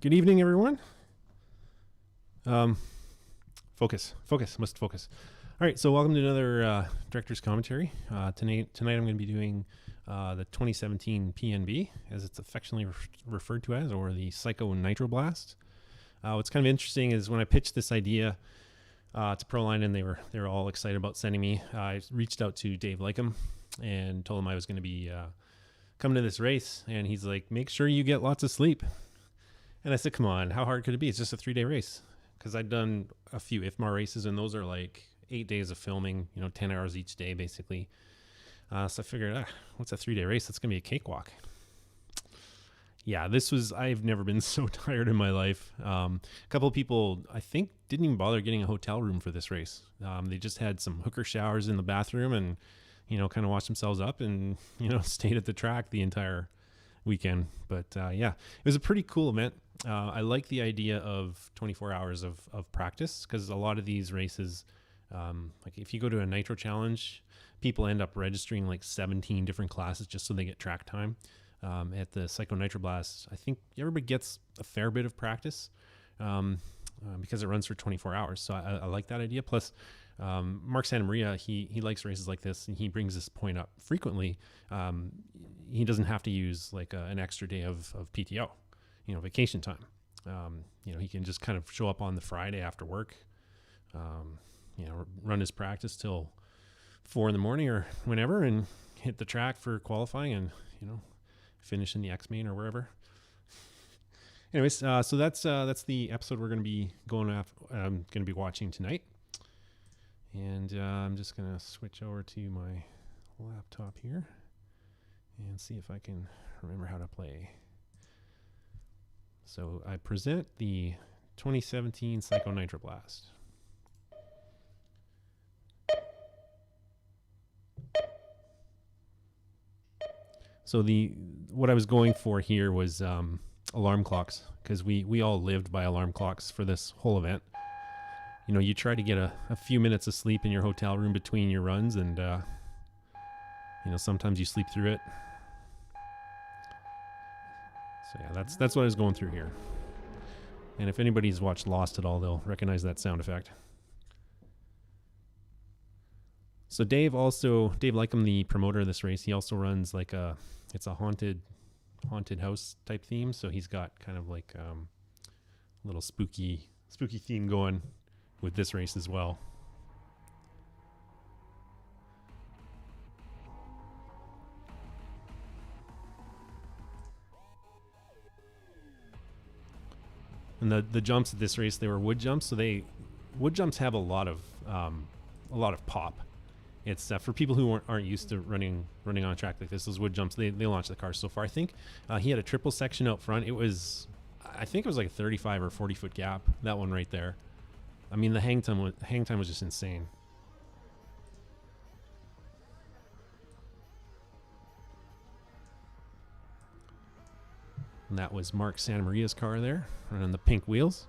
Good evening, everyone. Focus. Must focus. All right, so welcome to another Director's Commentary. Tonight I'm going to be doing the 2017 PNB, as it's affectionately referred to as, or the Psycho Nitro Blast. What's kind of interesting is when I pitched this idea to Proline, and they were all excited about sending me, I reached out to Dave Lycum and told him I was going to be coming to this race, and he's like, make sure you get lots of sleep. And I said, come on, how hard could it be? It's just a 3-day race. Because I'd done a few IFMAR races, and those are like 8 days of filming, 10 hours each day, basically. So I figured, what's a 3-day race? That's going to be a cakewalk. Yeah, I've never been so tired in my life. A couple of people, I think, didn't even bother getting a hotel room for this race. They just had some hooker showers in the bathroom and, kind of washed themselves up and, stayed at the track the entire weekend. But yeah, it was a pretty cool event. I like the idea of 24 hours of practice, because a lot of these races, like if you go to a Nitro Challenge, people end up registering like 17 different classes just so they get track time. At the Psycho Nitro Blast, I think everybody gets a fair bit of practice because it runs for 24 hours. So I like that idea. Plus, Mark Santamaria, he likes races like this, and he brings this point up frequently. He doesn't have to use like an extra day of PTO, vacation time. He can just kind of show up on the Friday after work, run his practice till 4 a.m. or whenever, and hit the track for qualifying, and finish in the X main or wherever. Anyways, so that's the episode we're going to be going to be watching tonight. And I'm just going to switch over to my laptop here and see if I can remember how to play. So I present the 2017 Psycho Nitro Blast. So what I was going for here was alarm clocks, because we all lived by alarm clocks for this whole event. You try to get a few minutes of sleep in your hotel room between your runs, and sometimes you sleep through it. So yeah, that's what I was going through here. And if anybody's watched Lost at all, they'll recognize that sound effect. So Dave Lycum, the promoter of this race, he also runs it's a haunted house type theme. So he's got kind of like a little spooky theme going with this race as well. And the jumps at this race, they were wood jumps. So wood jumps have a lot of pop. It's for people who aren't used to running on a track like this. Those wood jumps, they launch the car so far. I think he had a triple section out front. I think it was like a 35 or 40 foot gap. That one right there. I mean, the hang time was just insane. And that was Mark Santamaria's car there, running the pink wheels.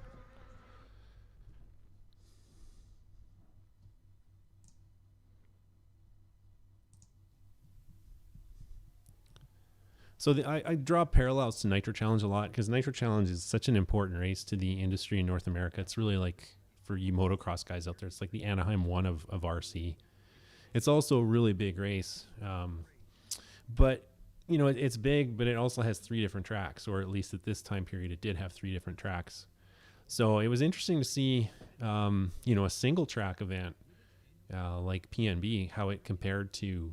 So I draw parallels to Nitro Challenge a lot, because Nitro Challenge is such an important race to the industry in North America. It's really like, for you motocross guys out there, it's like the Anaheim 1 of RC. It's also a really big race. But, it's big, but it also has 3 different tracks, or at least at this time period, it did have 3 different tracks. So it was interesting to see, a single track event like PNB, how it compared to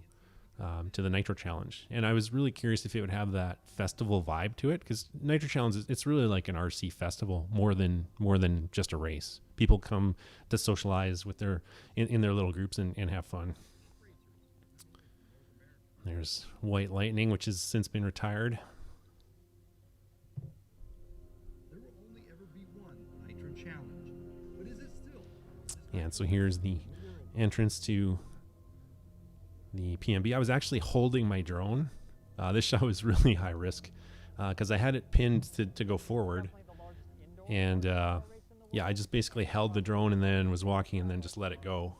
the Nitro Challenge. And I was really curious if it would have that festival vibe to it, because Nitro Challenge, it's really like an RC festival more than just a race. People come to socialize with in their little groups and have fun. There's White Lightning, which has since been retired. There will only ever be one Nitro Challenge, but is it still? Yeah, and so here's the entrance to the PNB. I was actually holding my drone. This shot was really high risk because I had it pinned to go forward. And I just basically held the drone and then was walking and then just let it go.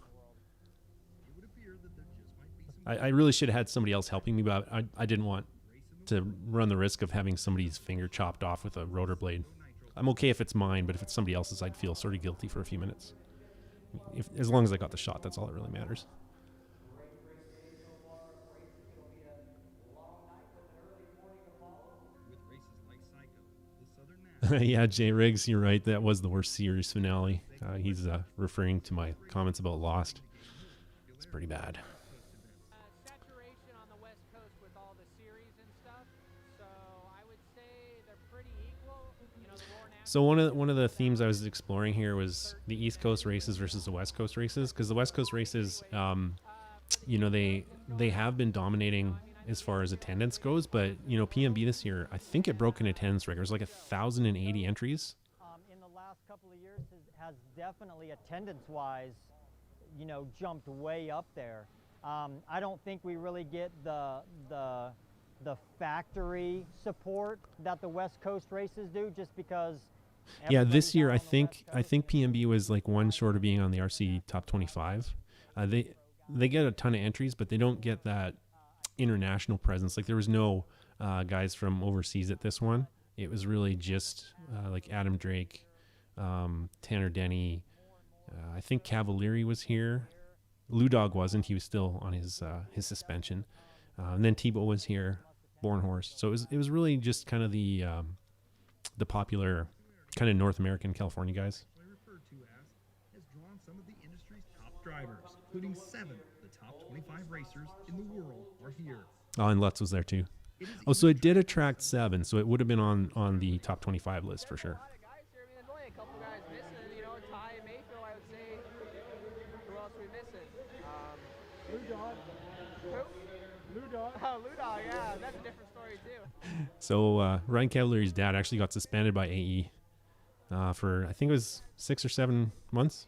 I really should have had somebody else helping me, but I didn't want to run the risk of having somebody's finger chopped off with a rotor blade. I'm okay if it's mine, but if it's somebody else's, I'd feel sort of guilty for a few minutes. As long as I got the shot, that's all that really matters. With races like Psycho, the Southern Nats, Yeah, Jay Riggs, you're right. That was the worst series finale. He's referring to my comments about Lost. It's pretty bad. Saturation on the West Coast with all the series and stuff, so I would say they're pretty equal. You know, the Roar Nats. So one of the themes I was exploring here was the East Coast races versus the West Coast races, because the West Coast races, you know, they have been dominating as far as attendance goes, but you know, PMB this year, I think it broke an attendance record. It was like 1,080 entries. In the last couple of years has definitely attendance-wise, you know, jumped way up there. I don't think we really get the factory support that the West Coast races do, just because. Yeah, this everybody's year out I on the West think Coast. PMB was like one short of being on the RC top 25. They get a ton of entries, but they don't get that international presence. Like there was no guys from overseas at this one. It was really just like Adam Drake, Tanner Denny. I think Cavalieri was here. Lou Dog wasn't. He was still on his suspension. And then Tebow was here, Born Horse. So it was really just kind of the popular kind of North American California guys. referred to as, has drawn some of the industry's top drivers, including 7 of the top 25 racers in the world are here. Oh, and Lutz was there too. It is Oh, so it did attract 7, so it would have been on the top 25 list for sure. A lot of guys here. I mean, there's only a couple guys missing. You know, Ty and Mayfield, I would say. Who else are we missing? Lou Dog. Who? Lou Dog. Oh, Lou Dog. Yeah, that's a different story too. So Ryan Cavalieri's dad actually got suspended by AE for I think it was 6 or 7 months.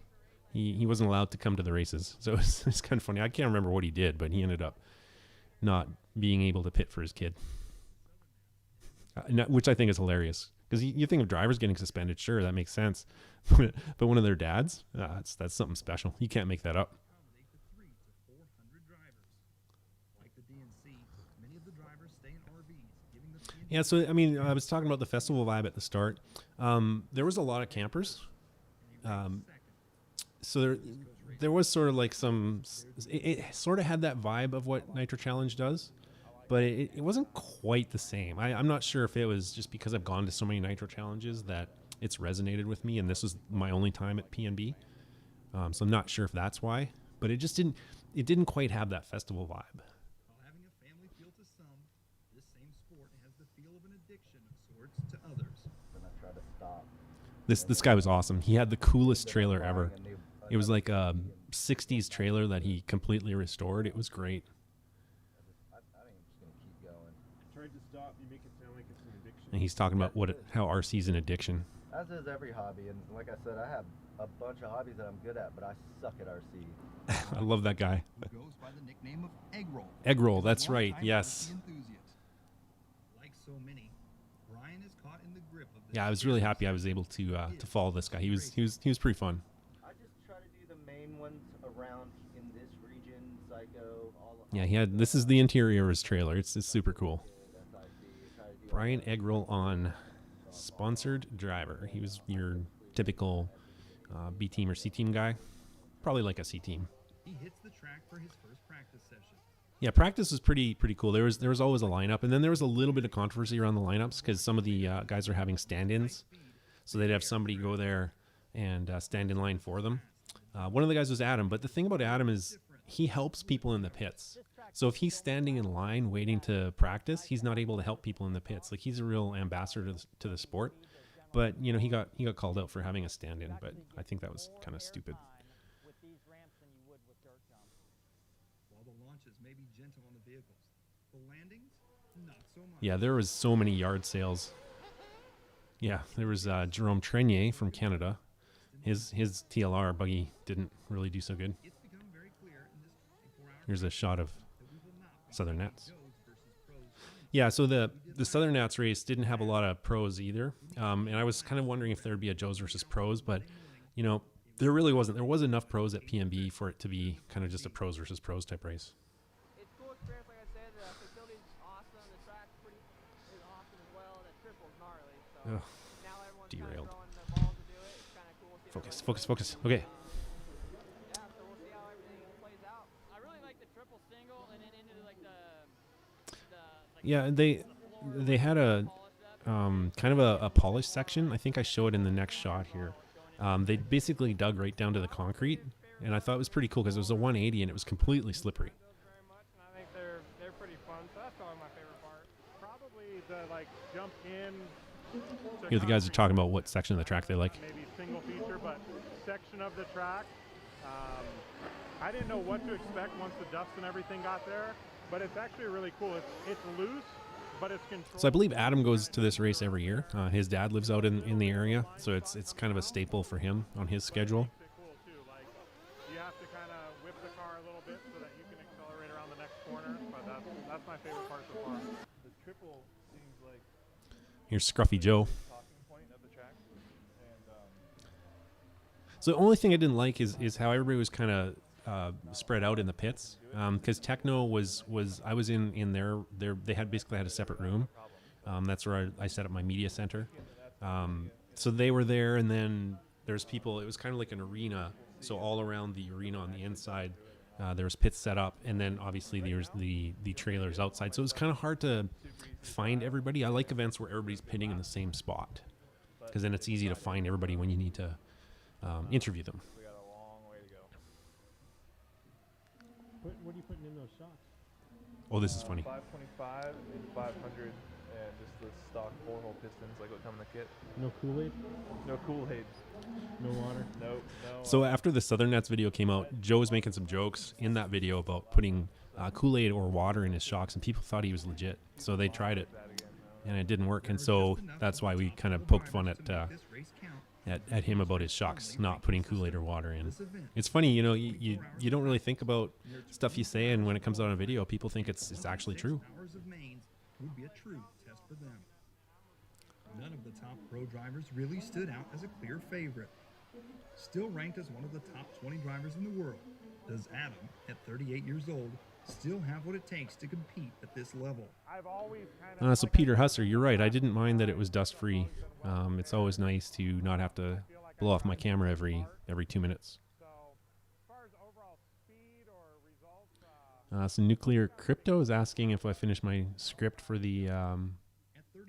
He wasn't allowed to come to the races, so it's kind of funny. I can't remember what he did, but he ended up not being able to pit for his kid, which I think is hilarious. Because you think of drivers getting suspended, sure, that makes sense, but one of their dads, that's something special. You can't make that up. accommodate the 300 to 400 drivers. Like the DNC, many of the drivers stay in RVs, giving the PNC Yeah, so I mean, I was talking about the festival vibe at the start. There was a lot of campers. So there was sort of like it sort of had that vibe of what Nitro Challenge does, but it wasn't quite the same. I'm not sure if it was just because I've gone to so many Nitro Challenges that it's resonated with me, and this was my only time at PNB. So I'm not sure if that's why, but it didn't quite have that festival vibe. While having a family feel to some, this same sport has the feel of an addiction of sorts to others. This guy was awesome. He had the coolest trailer ever. It was like a 60s trailer that he completely restored. It was great. Tried to stop. You make it sound like it's an addiction. And he's talking about how RC's an addiction. As is every hobby, and like I said, I have a bunch of hobbies that I'm good at, but I suck at RC. I love that guy. Who goes by the nickname of Egg Roll. Egg roll, that's One-time right. Yes. RC enthusiast. Like so many, Brian is caught in the grip of this Yeah, I was really happy I was able to follow this guy. He was pretty fun. I just try to do the main ones around in this region, Psycho, all of Yeah, this is the interior of his trailer. It's super cool. that's IC. Try to do Brian Eggroll on sponsored driver. He was your typical B team or C team guy. Probably like a C team. He hits the track for his first practice session. Yeah, practice was pretty cool. There was always a lineup, and then there was a little bit of controversy around the lineups because some of the guys are having stand-ins, so they'd have somebody go there and stand in line for them. One of the guys was Adam, but the thing about Adam is he helps people in the pits. So if he's standing in line waiting to practice, he's not able to help people in the pits. Like he's a real ambassador to the sport. But you know, he got called out for having a stand-in, but I think that was kind of stupid. With these ramps than you would with dirt jumps. While the launches may be gentle on the vehicles, the landings, not so much. Yeah, there was so many yard sales. Yeah, there was Jerome Trenier from Canada. His TLR buggy didn't really do so good. It's become very clear in this 24-hour Here's a shot of that we will not be Southern Nats. Joes versus pros. Yeah, so the Southern Nats race didn't have a lot of pros either, and I was kind of wondering if there'd be a Joes versus pros, but you know, there really wasn't. There was enough pros at PNB for it to be kind of just a pros versus pros type race. It's cool experience, like I said. The facility's awesome. The track's is awesome as well. The triple's gnarly. So Ugh. now everyone derailed. throwing the balls to do it. It's kind of cool. Focus, focus, focus. Okay. Yeah, so we'll see how everything plays out. I really like the triple single and then into like Yeah, they had a kind of a polished section. I think I show it in the next shot here. They basically dug right down to the concrete, and I thought it was pretty cool because it was a 180 and it was completely slippery. very much, and I think they're pretty fun. So that's probably my favorite part. Probably the like jump in. Here the guys are talking about what section of the track they like. Maybe single feature, but section of the track. I didn't know what to expect once the dust and everything got there, but it's actually really cool. It's loose, but it's controlled. So I believe Adam goes to this race every year. His dad lives out in the area, so it's kind of a staple for him on his schedule. Makes it cool too. Like you have to kind of whip the car a little bit so that you can accelerate around the next corner. But that's my favorite part so far. The triple seems like Here's Scruffy Joe. talking point of the track, and So the only thing I didn't like is how everybody was kind of spread out in the pits, because Techno was I was in their they had basically had a separate room. That's where I set up my media center. So they were there, and then there's people. It was kind of like an arena. So all around the arena on the inside, there was pits set up, and then obviously there's the trailers outside. So it was kind of hard to find everybody. I like events where everybody's pitting in the same spot, because then it's easy to find everybody when you need to interview them. we got a long way to go. What are you putting in those shots? Oh, this is funny. 525 and 500, and just the stock 4-hole pistons like what come in the kit. No Kool-Aid? No Kool-Aid. No water? No. So after the Southern Nets video came out, Joe was making some jokes in that video about putting Kool-Aid or water in his shocks, and people thought he was legit. So they tried it, and it didn't work. And so that's why we kind of poked fun at him about his shocks not putting Kool-Aid or water in. It's funny, you know, you don't really think about stuff you say, and when it comes out on video, people think it's actually true. Hours of mains would be a true test for them. None of the top pro drivers really stood out as a clear favorite. Still ranked as one of the top 20 drivers in the world, does Adam, at 38 years old, still have what it takes to compete at this level? I've always kind of So Peter Husser, you're right. I didn't mind that it was dust-free. It's always nice to not have to blow off my camera every 2 minutes. so as far as overall speed or results. So Nuclear Crypto is asking if I finished my script for the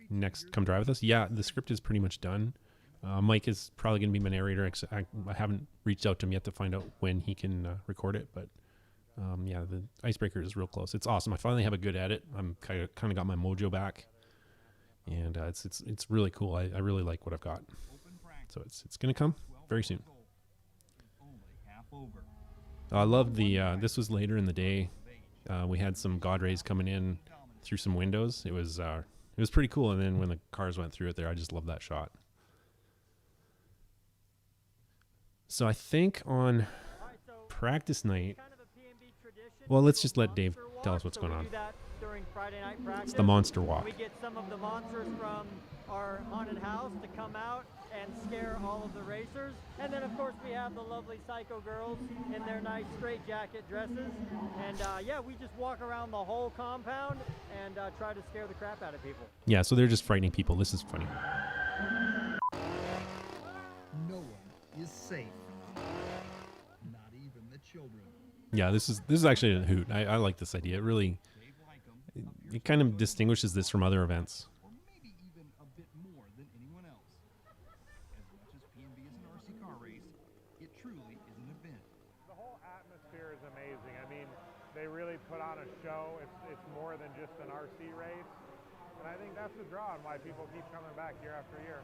next Come Drive With Us. Yeah, the script is pretty much done. Mike is probably going to be my narrator. I haven't reached out to him yet to find out when he can record it, but yeah, the Icebreaker is real close. It's awesome. I finally have a good edit. I'm kind of got my mojo back, and it's really cool. I really like what I've got. So it's going to come very soon. I love the. This was later in the day. We had some God rays coming in through some windows. It was pretty cool. And then when the cars went through it there, I just love that shot. So I think on practice night. Well, let's just let Dave tell us what's going on. It's the monster walk. We get some of the monsters from our haunted house to come out and scare all of the racers. And then, of course, we have the lovely Psycho girls in their nice straight jacket dresses. And, yeah, we just walk around the whole compound and try to scare the crap out of people. Yeah, so they're just frightening people. This is funny. No one is safe. Not even the children. Yeah, this is actually a hoot. I like this idea. It really, it kind of distinguishes this from other events. Or maybe even a bit more than anyone else. As much as PNB is an RC car race, it truly is an event. The whole atmosphere is amazing. I mean, they really put on a show. It's more than just an RC race. And I think that's the draw and why people keep coming back year after year.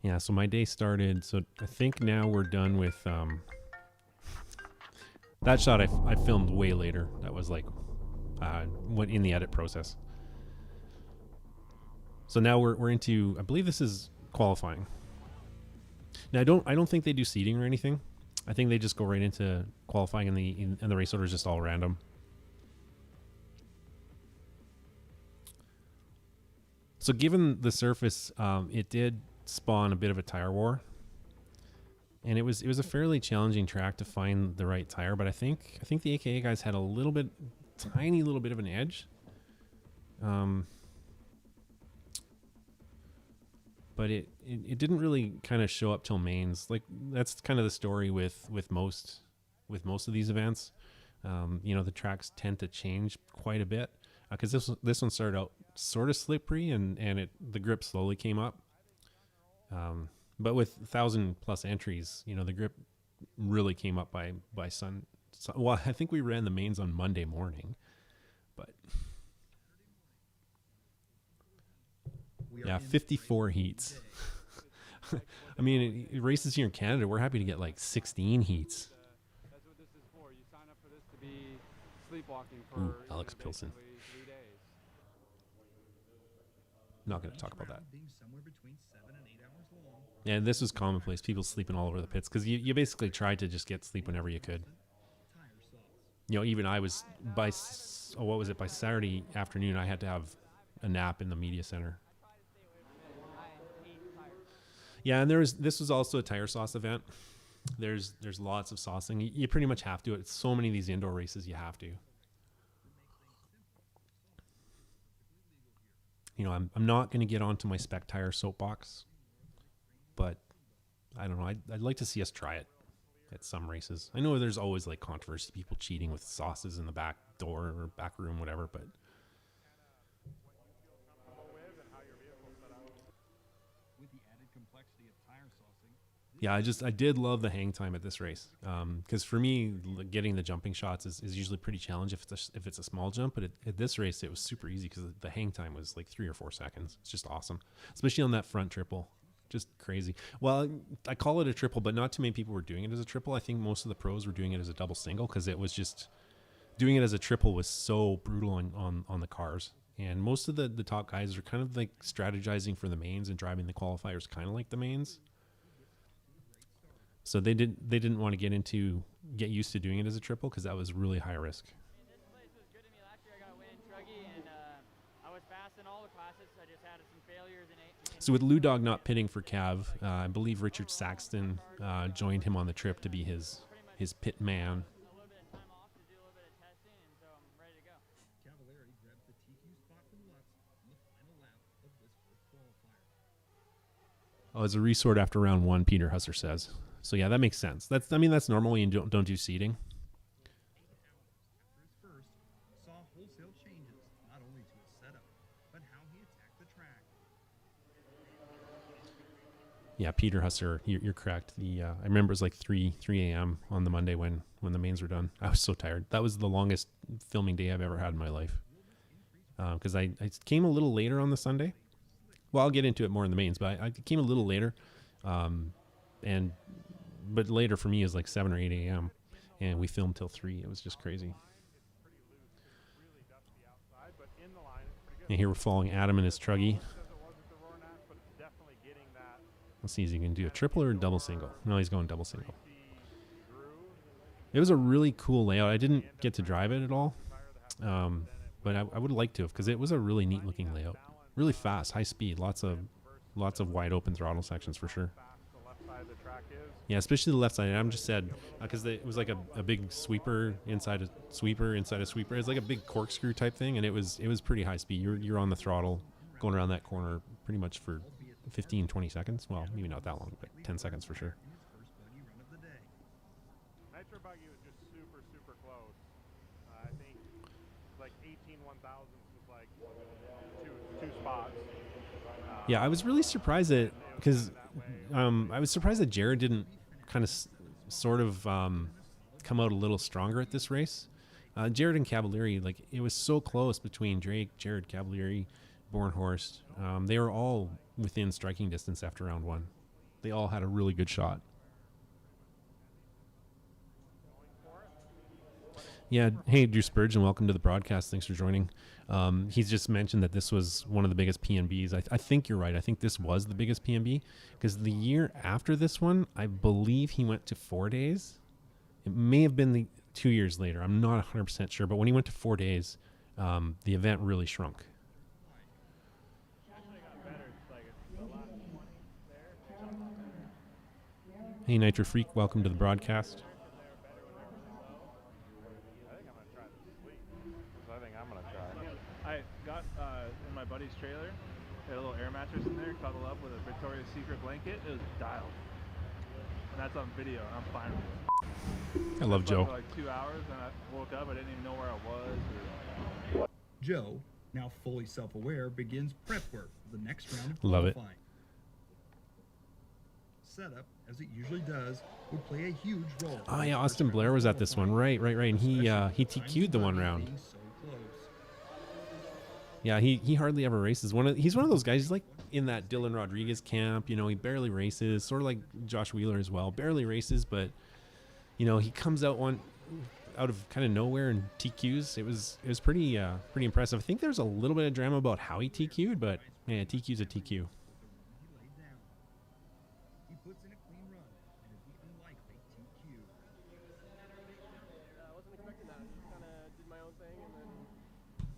Yeah, so my day started. So I think now we're done with that shot. I filmed way later. That was like went in the edit process. So now we're into. I believe this is qualifying. Now I don't think they do seating or anything. I think they just go right into qualifying, and the race order is just all random. So given the surface, it did spawn a bit of a tire war, and it was a fairly challenging track to find the right tire. But I think the AKA guys had a tiny little bit of an edge. but it didn't really kind of show up till mains. Like that's kind of the story with most of these events. The tracks tend to change quite a bit because this one started out sort of slippery and the grip slowly came up. But with 1,000+ entries, the grip really came up by sun. Well, I think we ran the mains on Monday morning, but yeah, 54 heats. I mean, races here in Canada, we're happy to get like 16 heats. That's what this is for. You sign up for this to be sleepwalking for Alex Pilson. 3 days. Not going to talk about that. Being somewhere between 7 and 8 hours long. Yeah, this was commonplace. People sleeping all over the pits because you basically tried to just get sleep whenever you could. Even I was by Saturday afternoon, I had to have a nap in the media center. Yeah, and this was also a tire sauce event. There's lots of saucing. You pretty much have to. It's so many of these indoor races you have to. I'm not going to get onto my spec tire soapbox, but I don't know. I'd like to see us try it at some races. I know there's always like controversy, people cheating with sauces in the back door or back room, whatever, but With the added complexity of tire saucing, yeah, I did love the hang time at this race. Because for me, getting the jumping shots is usually pretty challenging if it's a small jump. But at this race, it was super easy because the hang time was like 3 or 4 seconds. It's just awesome, especially on that front triple. Just crazy. Well, I call it a triple, but not too many people were doing it as a triple. I think most of the pros were doing it as a double single because it was just doing it as a triple was so brutal on the cars. And most of the top guys are kind of like strategizing for the mains and driving the qualifiers kind of like the mains. So they didn't want to get used to doing it as a triple because that was really high risk. This place was good to me last year. I got a win in Truggy, and I was fast in all the classes. I just had some failures in 8. So with Lou Dog not pitting for Cav, I believe Richard Saxton joined him on the trip to be his pit man. A little bit of time off to do a little bit of testing, and so I'm ready to go. Cavalieri grabbed the TQ spot from Lutz on the final lap of this first qualifier. Oh, as a resort after round 1, Peter Husser says. So yeah, that makes sense. That's normal when you don't do seeding. 8 hours after his first, saw wholesale changes, not only to his setup, but how he attacked the track. Yeah, Peter Husser, you're correct. I remember it was like 3 a.m. on the Monday when the mains were done. I was so tired. That was the longest filming day I've ever had in my life. Because I came a little later on the Sunday. Well, I'll get into it more in the mains, but I came a little later. But later for me is like 7 or 8 a.m. and we filmed till 3. It was just crazy. And here we're following Adam and his Truggy. Let's see if he can do a triple or a double single. No, he's going double single. It was a really cool layout. I didn't get to drive it at all, but I would like to have because it was a really neat looking layout. Really fast, high speed, lots of wide open throttle sections for sure. Yeah, especially the left side. I'm just sad because it was like a big sweeper inside a sweeper inside a sweeper. It's like a big corkscrew type thing, and it was pretty high speed. You're on the throttle going around that corner pretty much for 15, 20 seconds. Well, maybe not that long, but 10 seconds for sure. First buggy run of the day. Nitro buggy was just super, super close. I think like 18 1000s was like two spots. Yeah, I was really surprised that because I was surprised that Jared didn't kind of sort of come out a little stronger at this race. Jared and Cavalieri, like it was so close between Drake, Jared, Cavalieri, Bornhorst. They were all within striking distance after round 1. They all had a really good shot. Yeah. Hey, Drew Spurgeon, welcome to the broadcast. Thanks for joining. He's just mentioned that this was one of the biggest PNBs. I think you're right. I think this was the biggest PNB because the year after this one, I believe he went to 4 days. It may have been the 2 years later. I'm not 100% sure. But when he went to 4 days, the event really shrunk. Hey, Nitro Freak, welcome to the broadcast. I got in my buddy's trailer, They had a little air mattress in there, cuddle up with a Victoria's Secret blanket. It was dialed. And that's on video, and I'm fine with it. I love Joe. For like 2 hours, and I woke up, I didn't even know where I was. Joe, now fully self-aware, begins prep work for the next round of Love it. qualifying. Setup, as it usually does, would play a huge role. Oh yeah, Austin Blair was at this one. Right. And he TQ'd the one round. Being so close. Yeah, he hardly ever races. He's one of those guys. He's like in that Dylan Rodriguez camp. You know, he barely races. Sort of like Josh Wheeler as well. Barely races, but you know, he comes out out of kind of nowhere and TQs. It was pretty impressive. I think there's a little bit of drama about how he TQ'd, but yeah, TQ's a TQ. He laid down. He puts in a clean run and is the unlikely TQ. I wasn't expecting that. Just kind of did my own thing and then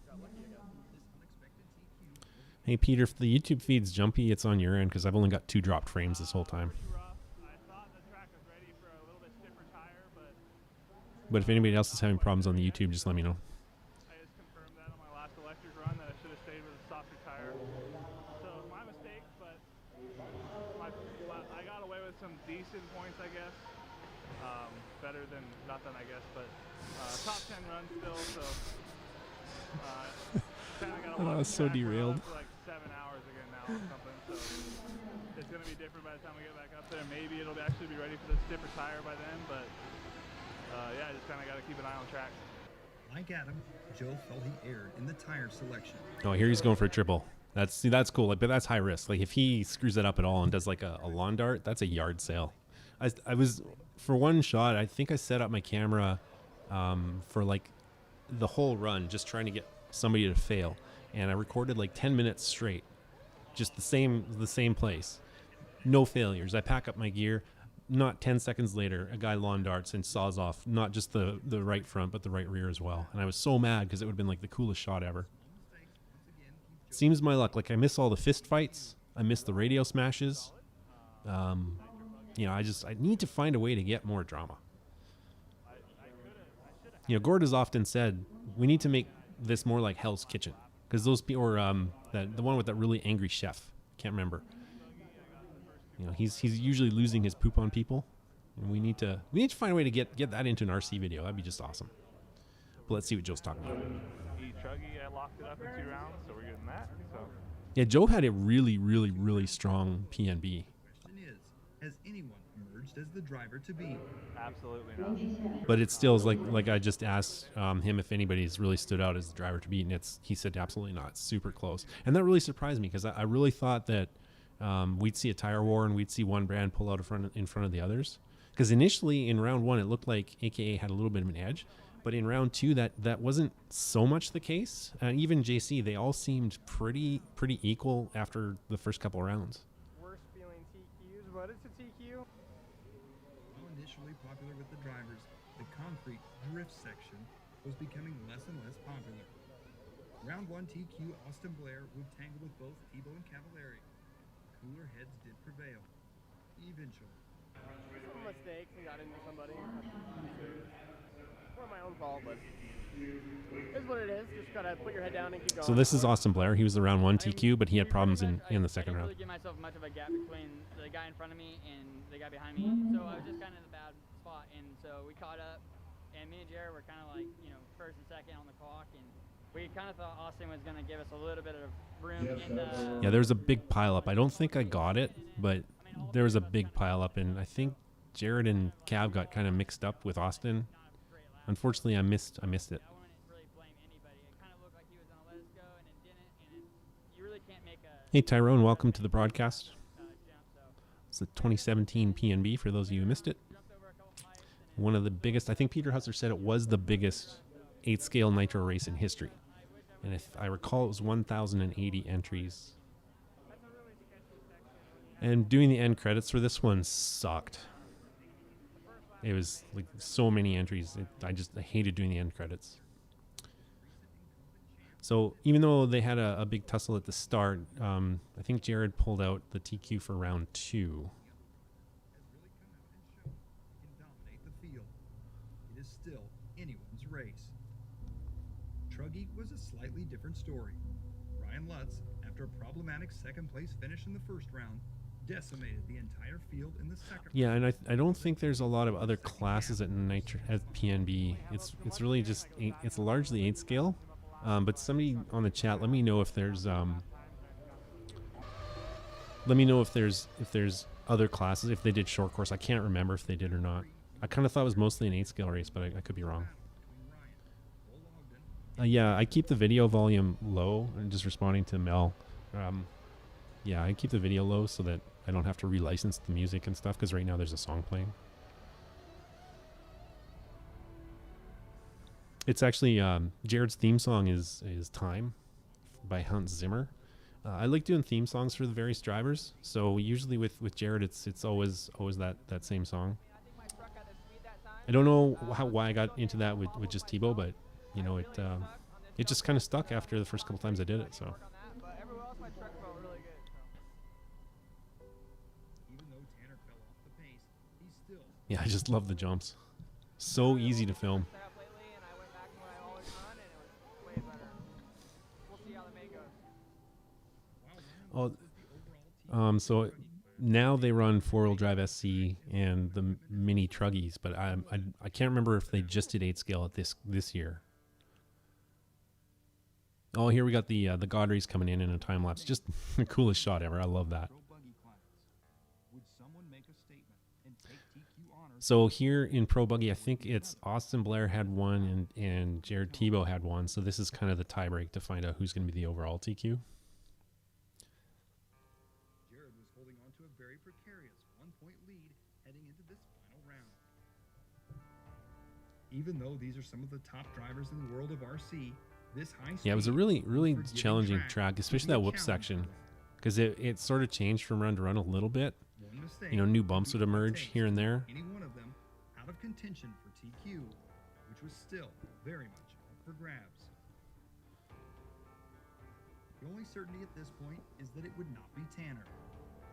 got lucky, I guess. This unexpected TQ. Hey Peter, if the YouTube feed's jumpy, it's on your end because I've only got 2 dropped frames this whole time. I thought the track was ready for a little bit stiffer tire, But if anybody else is having problems on the YouTube, just let me know. I just confirmed that on my last electric run that I should have stayed with a softer tire. So my mistake, but I got away with some decent points, I guess. Better than nothing, I guess, but top 10 run still, so kind of got a Oh, so derailed. for like 7 hours again now or something, so it's going to be different by the time we get back up there. Maybe it'll actually be ready for the stiffer tire by then, but yeah, I just kind of got to keep an eye on track. Like Adam, Joe felt he erred in the tire selection. Oh, here he's going for a triple. That's cool. Like, but that's high risk. Like if he screws that up at all and does like a lawn dart, that's a yard sale. I was for one shot. I think I set up my camera for like the whole run, just trying to get somebody to fail, and I recorded like 10 minutes straight, just the same place, no failures. I pack up my gear. Not 10 seconds later, a guy lawn darts and saws off not just the right front, but the right rear as well. And I was so mad because it would have been like the coolest shot ever. Seems my luck. Like I miss all the fist fights. I miss the radio smashes. You know, I need to find a way to get more drama. You know, Gord has often said we need to make this more like Hell's Kitchen because those people, or the one with that really angry chef. Can't remember. You know, he's usually losing his poop on people, and we need to find a way to get that into an RC video. That'd be just awesome. But let's see what Joe's talking about. Chuggy, I locked it up in 2 rounds, so we're getting that. So Yeah, Joe had a really strong PNB. Question is, has anyone emerged as the driver to be? absolutely not. But it still is like I just asked him if anybody's really stood out as the driver to beat, and he said absolutely not. It's super close, and that really surprised me because I really thought that we'd see a tire war and we'd see one brand pull out in front of the others. Because initially in round 1 it looked like AKA had a little bit of an edge, but in round 2 that wasn't so much the case. Even JC, they all seemed pretty equal after the first couple rounds. Worst feeling TQs, but it's a TQ. While initially popular with the drivers, the concrete drift section was becoming less and less popular. Round 1 TQ Austin Blair would tangle with both Tebow and Cavallari. Cooler heads did prevail. Eventually. Some mistakes and got into somebody. Not my own fault, but it's what it is. Just gotta put your head down and keep going. So this is Austin Blair. He was the round 1 TQ, but he had problems in the second I round. didn't really give myself much of a gap between the guy in front of me and the guy behind me, so I was just kind of in a bad spot. And so we caught up, and me and Jared were kind of like, you know, first and second on the clock, and we kind of thought Austin was going to give us a little bit of room. Yeah, there was a big pile up. I don't think I got it, but there was a big pile up, and I think Jared and Cav got kind of mixed up with Austin. Unfortunately, I missed it. I wouldn't really blame anybody. It kind of looked like he was going to let us go, and it didn't. And you really can't make a Hey Tyrone, welcome to the broadcast. jump. So It's the 2017 PNB for those of you who missed it. jumped over a couple pipes. One of the biggest, I think Peter Husser said it was the biggest 8-scale nitro race in history. And if I recall, it was 1,080 entries. And doing the end credits for this one sucked. It was like so many entries. I hated doing the end credits. So even though they had a big tussle at the start, I think Jared pulled out the TQ for round 2. Has really come out and shown he can dominate the field. It is still anyone's race. Truggy was a slightly different story. Ryan Lutz, after after a problematic second place finish in the first round, decimated the entire field in the second Yeah, round. and I don't think there's a lot of other classes at PNB. It's really just it's largely 8 scale. But somebody on the chat, let me know if there's other classes, if they did short course. I can't remember if they did or not. I kind of thought it was mostly an 8 scale race, but I could be wrong. Yeah, I keep the video volume low. I'm just responding to Mel. Yeah, I keep the video low so that I don't have to relicense the music and stuff, because right now there's a song playing. It's actually Jared's theme song is Time by Hans Zimmer. I like doing theme songs for the various drivers, so usually with Jared it's always that same song. I don't know why I got into that with just Tebow, but you know it just kind of stuck after the first couple times I did it. So But everywhere else, my truck felt really good. Even though Tanner fell off the pace, he still yeah, I just love the jumps. So easy to film. Set up lately, and I went back to what I always run, and it was way better. We'll see how the May goes. So now they run 4-wheel drive SC and the mini truggies, but I can't remember if they just did 8 scale at this year. Oh, here we got the Gaudrys coming in a time lapse. Just the coolest shot ever. I love that. would someone make a statement and take TQ honors? So here in Pro Buggy, I think it's Austin Blair had one and Jared Tebow had one. So this is kind of the tiebreak to find out who's going to be the overall TQ. Jared was holding on to a very precarious 1-point lead heading into this final round. Even though these are some of the top drivers in the world of RC, this high speed, Yeah, it was a really unforgiving challenging track, could especially be a that whoop challenge section, for them. because it sort of changed from run to run a little bit. One mistake You know, new could bumps be would all it emerge takes here and to there. put any one of them out of contention for TQ, which was still very much up for grabs. The only certainty at this point is that it would not be Tanner.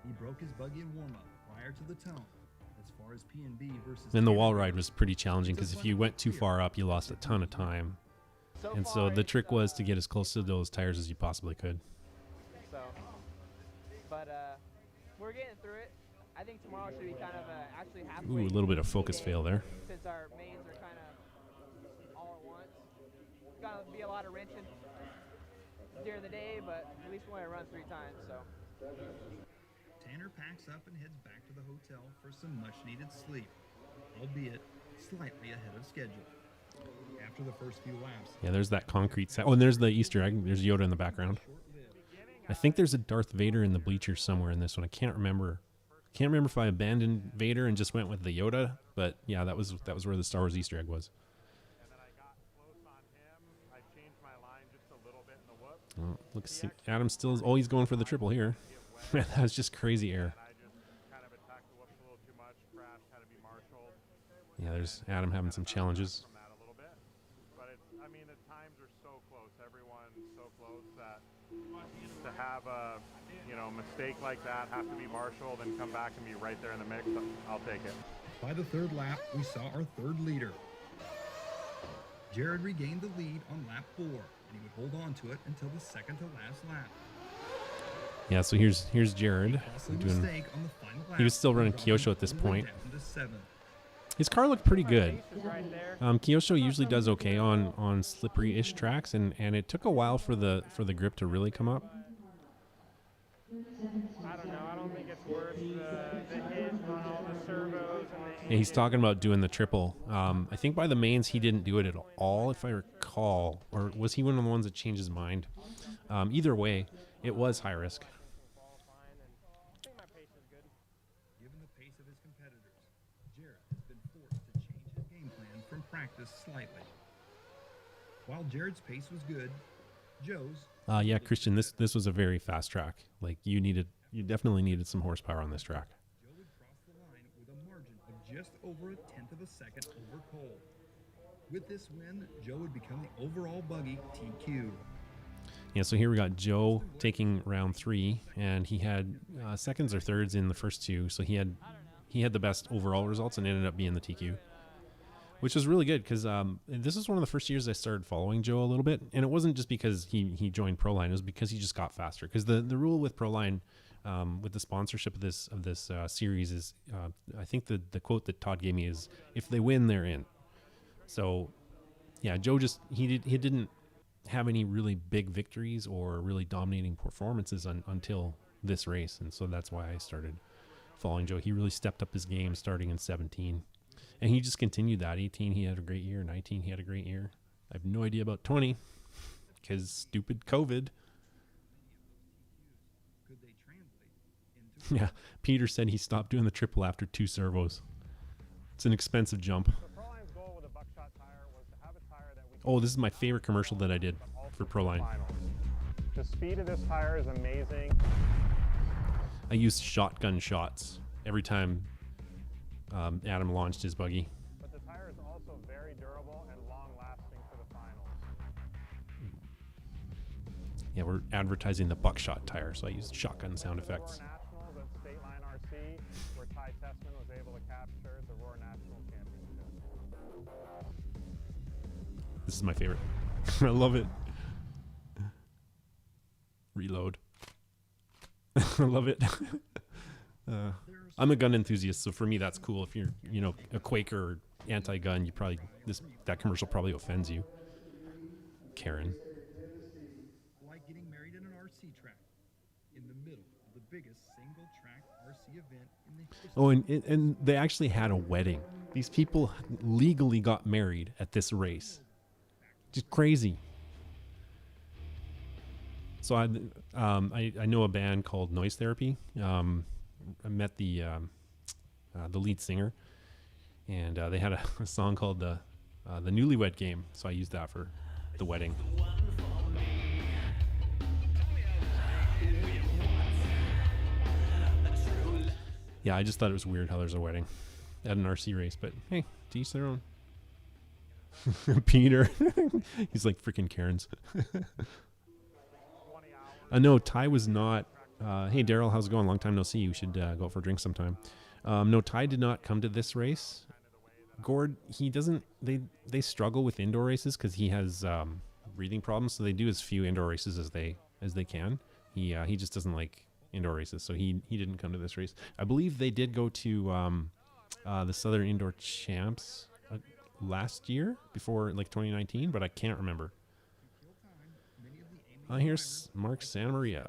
He broke his buggy in warm-up prior to the tone. As far as P&B versus Then the Tanner wall goes, ride was pretty challenging, it's a because if you fun went too clear. far up, you lost a ton of time. And so far, the it's, trick was to get as close to those tires as you possibly could. So, but we're getting through it. I think tomorrow should be kind of actually halfway. Ooh, a little bit of focus fail there. Since our mains are kind of all at once, it's gonna be a lot of wrenching during the day, but at least we only run 3 times. So. Tanner packs up and heads back to the hotel for some much-needed sleep, albeit slightly ahead of schedule. After the first few laps, Yeah, there's that concrete set. Oh, and there's the Easter egg. There's Yoda in the background. I think there's a Darth Vader in the bleachers somewhere in this one. I can't remember. Can't remember if I abandoned Vader and just went with the Yoda, but yeah, that was where the Star Wars Easter egg was. And then I got close on him. I changed my line just a little bit in the whoop. Oh, look, Adam still is always going for the triple here. Man, that was just crazy air. And I just kind of attacked the whoops a little too much. Crash had to be marshaled. Yeah, there's Adam having some challenges. From that a little bit. But it's, I mean, the times are so close. Everyone's so close that to have a, mistake like that, have to be marshaled and come back and be right there in the mix, I'll take it. by the third lap, we saw our third leader. Jared regained the lead on lap 4, and he would hold on to it until the second to last lap. Yeah, so here's Jared. Costly Doing, mistake on the final lap, he was still running dropping Kyosho at this all the way point. down to 7th. His car looked pretty good. Pace is right there. Kyosho usually does okay on slippery-ish tracks, and it took a while for the grip to really come up. I don't know. I don't think it's worth the hit on all the servos and And he's talking about doing the triple. I think by the mains he didn't do it at all, if I recall, or was he one of the ones that changed his mind? Either way, it was high risk. Given the pace of his competitors, Jared has been forced to change his game plan from practice slightly. While Jared's pace was good, Joe's Yeah, Christian, this was a very fast track. Like you definitely needed some horsepower on this track. Joe would cross the line with a margin of just over 1/10 of a second over Cole. With this win, Joe would become the overall buggy TQ. Yeah, so here we got Joe taking round 3, and he had seconds or thirds in the first 2, so he had the best overall results and ended up being the TQ. which was really good because this is one of the first years I started following Joe a little bit, and it wasn't just because he joined Proline; it was because he just got faster. Because the rule with Proline, with the sponsorship of this series is, I think the quote that Todd gave me is, "If they win, they're in." So, yeah, Joe he didn't have any really big victories or really dominating performances until this race, and so that's why I started following Joe. He really stepped up his game starting in 17. And he just continued that. 18, he had a great year. 19, he had a great year. I have no idea about 20 because stupid COVID. Yeah, Peter said he stopped doing the triple after 2 servos. It's an expensive jump. Oh, this is my favorite commercial that I did for Proline. The speed of this tire is amazing. I used shotgun shots every time Adam launched his buggy. But the tire is also very durable and long-lasting for the finals. Yeah, we're advertising the buckshot tire, so I used shotgun sound effects. Nationals at State Line RC, where Ty Tessman was able to capture the Roar National Championship. This is my favorite. I love it. Reload. I love it. I'm a gun enthusiast, so for me that's cool. If you're, a Quaker or anti-gun, that commercial probably offends you. Karen. Like getting married in an RC track in the middle of the biggest single track RC event in the history. Oh, and they actually had a wedding. These people legally got married at this race. Just crazy. So I know a band called Noise Therapy. I met the lead singer, and they had a song called the Newlywed Game. So I used that for the wedding. Yeah, I just thought it was weird how there's a wedding at an RC race, but hey, to each their own. Peter, he's like freaking Karen's. No, Ty was not. Hey, Daryl, how's it going? Long time no see. You should go out for a drink sometime. No, Ty did not come to this race. Gord, he doesn't. They struggle with indoor races because he has breathing problems, so they do as few indoor races as they can. He just doesn't like indoor races, so he didn't come to this race. I believe they did go to the Southern Indoor Champs last year, before like 2019, but I can't remember. Here's Mark Santa Maria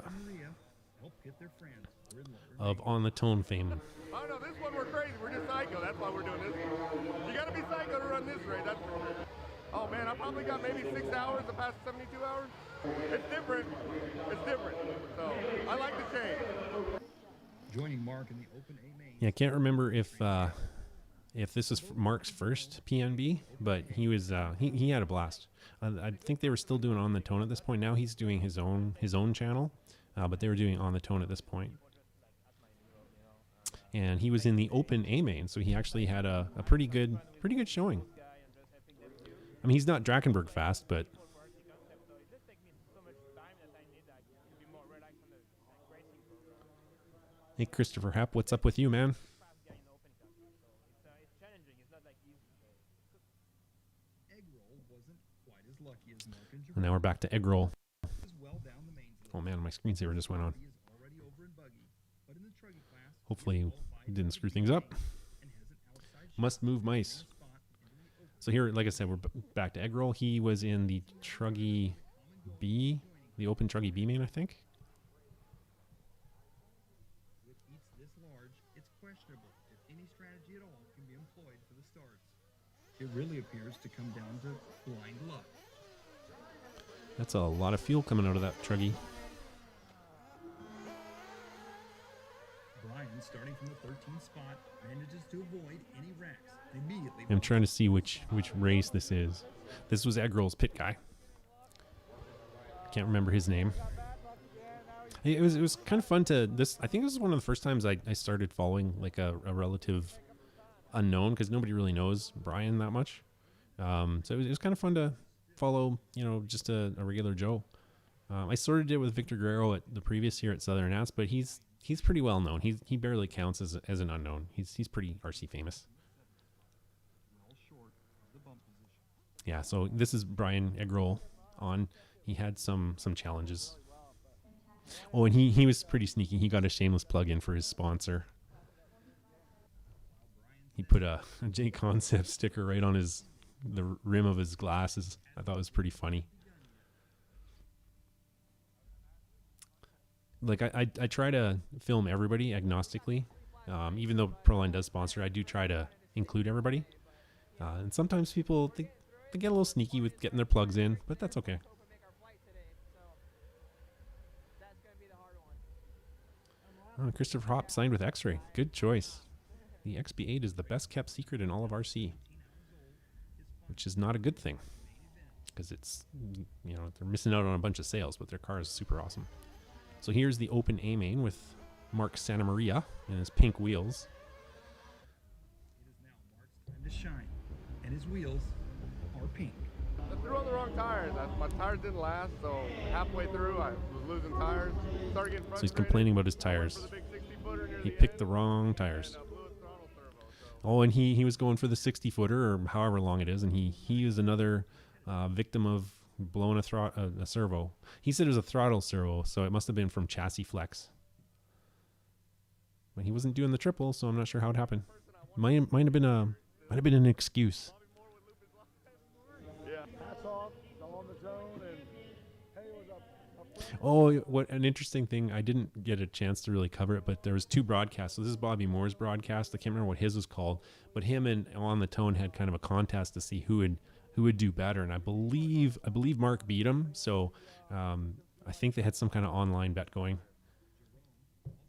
of On the Tone fame. Oh no, this one we're crazy. We're just psycho. That's why we're doing this one. You gotta be psycho to run this race. That's for sure. Oh man, I probably got maybe 6 hours the past 72 hours. It's different. It's different. So I like the change. Joining Mark in the Open A main. Yeah, I can't remember if this is Mark's first PNB, but he was he had a blast. I think they were still doing On the Tone at this point. Now he's doing his own channel, but they were doing On the Tone at this point. And he was in the Open A main, so he actually had a pretty good showing. I mean, he's not Drachenberg fast, but hey, Christopher Happ, what's up with you, man? And now we're back to egg roll. Oh man, my screensaver just went on. Hopefully he didn't screw things up. Must move mice. So here, like I said, we're back to egg roll. He was in the Truggy B, the Open Truggy B main, I think. With eats this large, it's questionable if any strategy at all can be employed for the starts. It really appears to come down to blind luck. That's a lot of fuel coming out of that Truggy. Brian, starting from the 13th spot, manages to avoid any wrecks. Immediately. I'm trying to see which race this is. This was egg roll's pit guy. Can't remember his name. It was kind of fun to this. I think this is one of the first times I started following like a relative unknown, because nobody really knows Brian that much. So it was kind of fun to follow, just a regular Joe. I sort of did with Victor Guerrero at the previous year at Southern Nats, but he's pretty well known. He barely counts as an unknown. He's pretty RC famous. Yeah, so this is Brian Eggroll on. He had some challenges. Oh, and he was pretty sneaky. He got a shameless plug in for his sponsor. He put a J Concept sticker right on the rim of his glasses. I thought it was pretty funny. Like I try to film everybody agnostically. Even though Proline does sponsor, I do try to include everybody. And sometimes people they get a little sneaky with getting their plugs in, but that's okay. Oh, Christopher Hopp signed with X-Ray. Good choice. The XB8 is the best kept secret in all of RC, which is not a good thing because it's, you know, they're missing out on a bunch of sales, but their car is super awesome. So here's the open A main with Mark Santamaria and his pink wheels. It is now Mark's time to shine, and his wheels are pink. I threw on the wrong tires. My tires didn't last, so halfway through I was losing tires. Started getting frustrated. So he's complaining about his tires. He picked the wrong tires. Oh, and he was going for the 60-footer or however long it is, and he was another victim of blowing a servo. He said it was a throttle servo, so it must have been from chassis flex. But he wasn't doing the triple, so I'm not sure how it happened. Might have been an excuse. Yeah, hats off, on the zone, and hey, it was up. Oh, what an interesting thing. I didn't get a chance to really cover it, but there was 2 broadcasts. So this is Bobby Moore's broadcast. I can't remember what his was called, but him and On the Tone had kind of a contest to see who would do better, and I believe Mark beat him. So I think they had some kind of online bet going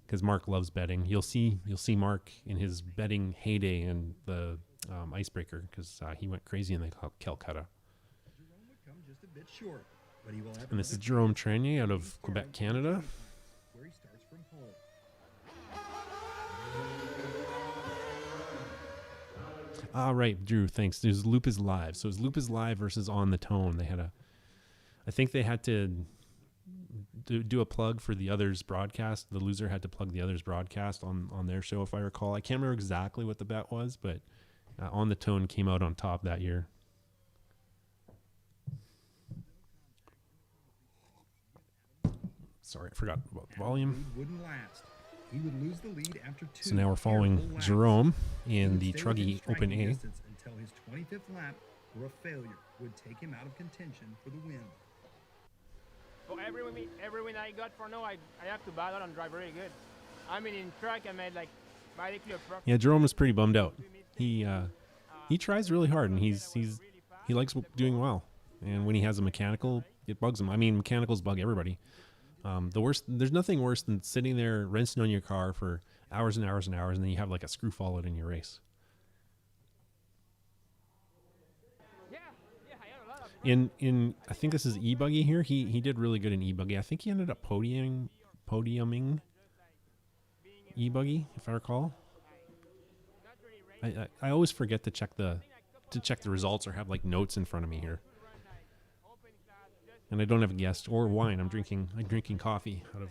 because Mark loves betting. You'll see Mark in his betting heyday in the Icebreaker because he went crazy in the Calcutta. Jerome would come just a bit short, but he will have And this is Jerome Tranier out of Quebec, Canada. where he starts from pole. Ah, right, Drew, thanks. There's Loop is Live. So it's Loop is Live versus On the Tone. I think they had to do a plug for the other's broadcast. The loser had to plug the other's broadcast on their show, if I recall. I can't remember exactly what the bet was, but On the Tone came out on top that year. Sorry, I forgot about the volume. Wouldn't last. He would lose the lead after 2. So now we're following Jerome He in would the stay within Truggy Open striking A. distance until his 25th lap, where a failure would take him out of contention for the win. So every win I got for now, I have to battle and drive very good. I mean, in track, I made like basically a pro. Yeah, Jerome was pretty bummed out. He tries really hard, and he likes doing well. And when he has a mechanical, it bugs him. I mean, mechanicals bug everybody. There's nothing worse than sitting there rinsing on your car for hours and hours and hours, and then you have like a screw fallout in your race. In I think this is e-buggy here. He did really good in e-buggy. I think he ended up podiuming e-buggy, if I recall. I always forget to check the results or have like notes in front of me here. And I don't have a guest or wine. I'm drinking coffee out of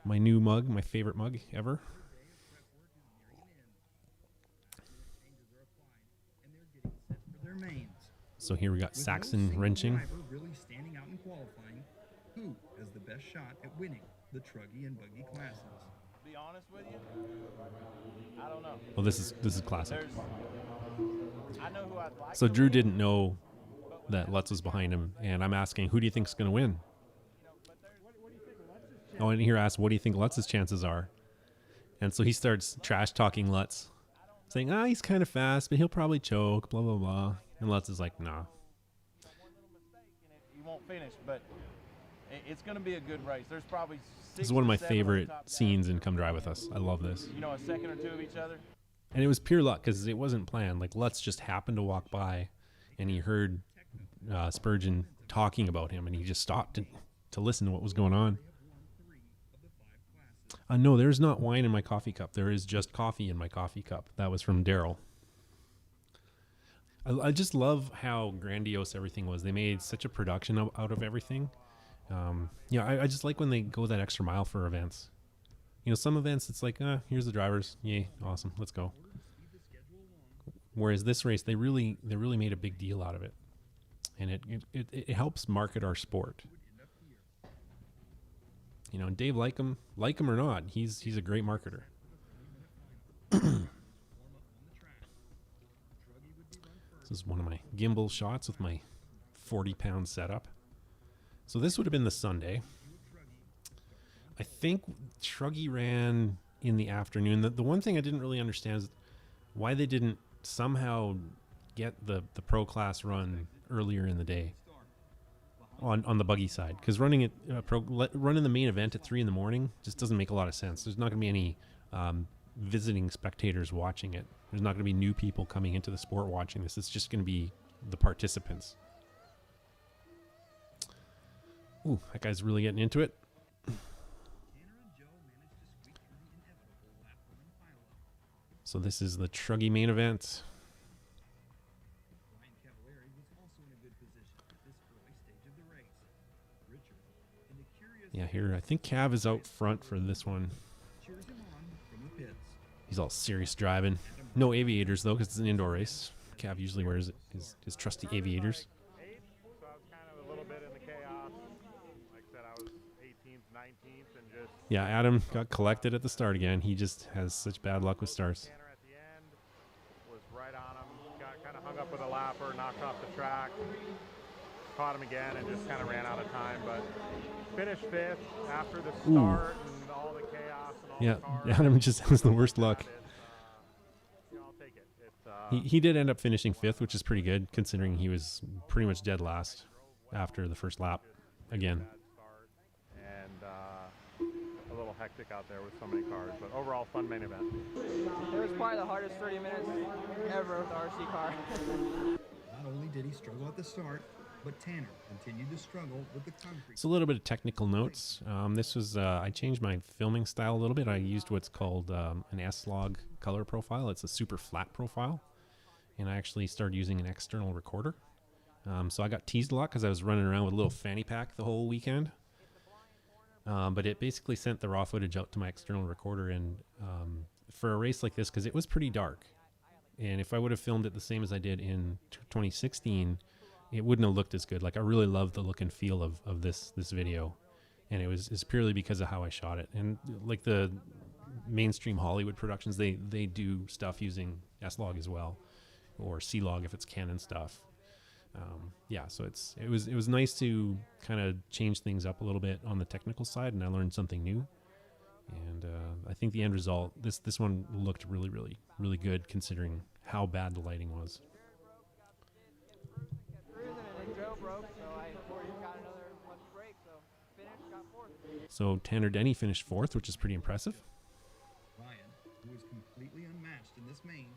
my new mug, my favorite mug ever. So here we got Saxon wrenching. Really standing out in qualifying, who has the best shot at winning the Truggy and Buggy classes? To be honest with you, I don't know. Well, this is classic. I know who I'd like. So Drew didn't know that Lutz was behind him, and I'm asking, who do you think's going to win? Oh, and here I asked, what do you think Lutz's chances are? And so he starts trash talking Lutz, saying, he's kind of fast, but he'll probably choke, blah, blah, blah. And Lutz is like, nah. You won't finish, but it's going to be a good race. There's probably 6 This is one of my or 7 favorite top guys. scenes in Come Drive With Us. I love this. You know, a second or two of each other. And it was pure luck because it wasn't planned. Like Lutz just happened to walk by, and he heard Spurgeon talking about him, and he just stopped to listen to what was going on. No, there's not wine in my coffee cup. There is just coffee in my coffee cup. That was from Daryl. I just love how grandiose everything was. They made such a production out of everything. I just like when they go that extra mile for events. You know, some events it's like, here's the drivers. Yay, awesome, let's go. Whereas this race, they really made a big deal out of it. and it helps market our sport. You know, and Dave, like him or not, he's a great marketer. This is one of my gimbal shots with my 40-pound setup. So this would have been the Sunday. I think Truggy ran in the afternoon. The one thing I didn't really understand is why they didn't somehow get the pro class run earlier in the day on the buggy side, because running the main event at 3 in the morning just doesn't make a lot of sense. There's not going to be any visiting spectators watching it. There's not going to be new people coming into the sport watching this. It's just going to be the participants. Ooh, that guy's really getting into it. So this is the Truggy main event. Yeah, here I think Cav is out front for this one. He's all serious driving. No aviators though, because it's an indoor race. Cav usually wears his trusty aviators. So I was kind of a little bit in the chaos. Like I said, I was 18th, 19th, and just... Yeah, Adam got collected at the start again. He just has such bad luck with starts. At the end was right on him. Got kind of hung up with a lapper, knocked off the track. Caught him again and just kind of ran out of time, but finished 5th after the start and all the chaos and all the cars. Adam just has the worst luck. I'll take it. He did end up finishing 5th, which is pretty good considering he was pretty much dead last after the first lap again. And a little hectic out there with so many cars, but overall fun main event. It was probably the hardest 30 minutes ever with the RC car. Not only did he struggle at the start, but Tanner continued to struggle with the concrete. So a little bit of technical notes. This was, I changed my filming style a little bit. I used what's called an S-Log color profile. It's a super flat profile. And I actually started using an external recorder. So I got teased a lot because I was running around with a little fanny pack the whole weekend. But it basically sent the raw footage out to my external recorder. And for a race like this, because it was pretty dark, and if I would have filmed it the same as I did in 2016, it wouldn't have looked as good. Like, I really love the look and feel of this video, and it's purely because of how I shot it. And like the mainstream Hollywood productions, they do stuff using S-Log as well, or C-Log if it's Canon stuff. Yeah, so it was nice to kind of change things up a little bit on the technical side, and I learned something new. And I think the end result, this one looked really, really, really good considering how bad the lighting was. So Tanner Denny finished 4th, which is pretty impressive. Ryan, who was completely unmatched in this main,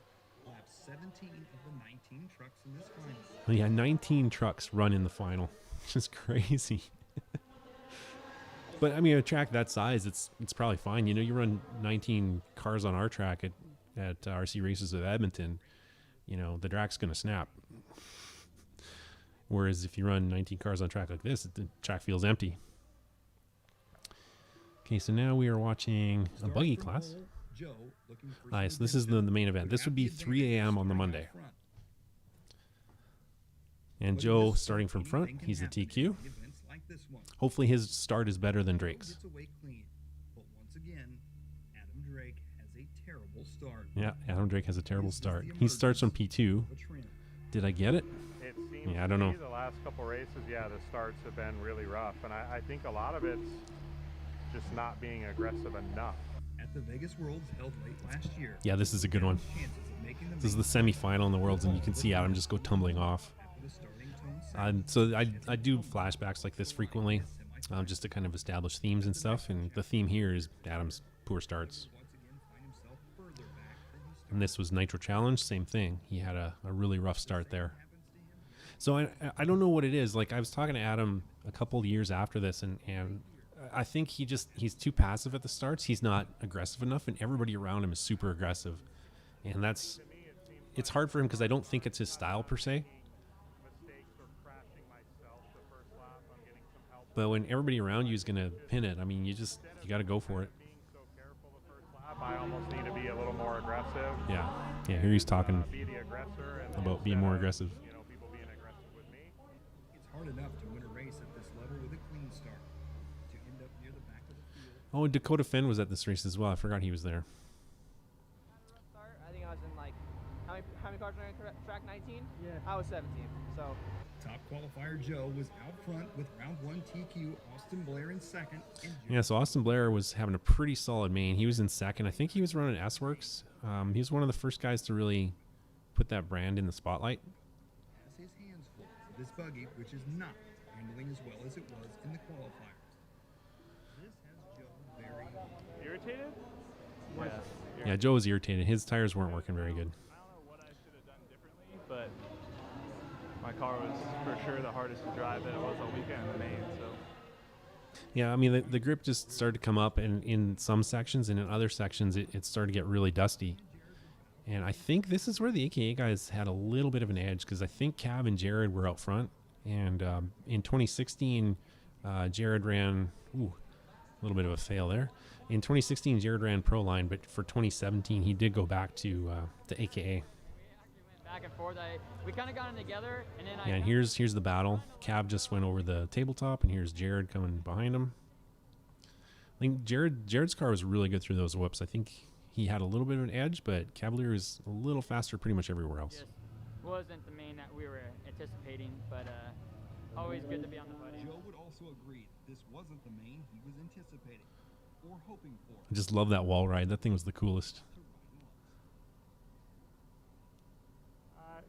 lapped 17 of the 19 trucks in this final. Oh, yeah, 19 trucks run in the final, which is crazy. But I mean, a track that size, it's probably fine. You know, you run 19 cars on our track at RC Races of Edmonton, you know, the track's going to snap. Whereas if you run 19 cars on a track like this, the track feels empty. Okay, so now we are watching a buggy class. So this is the main event. This would be 3 a.m. on the Monday. And Joe starting from front, he's the TQ. Hopefully his start is better than Drake's. Yeah, Adam Drake has a terrible start. He starts from P2. Did I get it? Yeah, I don't know. The last couple races, yeah, the starts have been really rough, and I think a lot of it's just not being aggressive enough. At the Vegas Worlds held late last year. Yeah, this is a good one. This is the semi-final in the Worlds, and you can see Adam just go tumbling off. So I do flashbacks like this frequently, just to kind of establish themes and stuff. And the theme here is Adam's poor starts. And this was Nitro Challenge, same thing. He had a really rough start there. So I don't know what it is. Like, I was talking to Adam a couple of years after this, and I think he's too passive at the starts. He's not aggressive enough, and everybody around him is super aggressive. And it's hard for him because I don't think it's his style per se. But when everybody around you is going to pin it, I mean, you got to go for it. I almost need to be a little more aggressive. Yeah, here he's talking be the aggressor and about being more aggressive. You know, people being aggressive with me. hard enough to win a race at this level with a clean start. To end up near the back of the field. Oh, Dakota Fenn was at this race as well. I forgot he was there. Start, I think I was in like, how many cars were on track? 19? Yeah. I was 17, so. Top qualifier Joe was out front with round 1 TQ, Austin Blair in second. Yeah, so Austin Blair was having a pretty solid main. He was in second. I think he was running S-Works. He was one of the first guys to really put that brand in the spotlight. Has his hands full with this buggy, which is not handling as well as it was in the qualifiers. This has Joe very irritated. Yeah, Joe was irritated. His tires weren't working very good. I don't know what I should have done differently, but my car was for sure the hardest to drive that it was all weekend in the main. So. Yeah, I mean, the grip just started to come up in some sections, and in other sections, it started to get really dusty. And I think this is where the AKA guys had a little bit of an edge, because I think Cav and Jared were out front. And in 2016, Jared ran, a little bit of a fail there. In 2016, Jared ran Pro Line, but for 2017, he did go back to AKA. Back and forth. We kind of got them together, and then And here's the battle. Cav just went over the tabletop, and here's Jared coming behind him. I think Jared's car was really good through those whoops. I think he had a little bit of an edge, but Cavalier is a little faster pretty much everywhere else. just wasn't the main that we were anticipating, but always good to be on the buddy. Joe would also agree this wasn't the main he was anticipating or hoping for. I just love that wall ride. That thing was the coolest.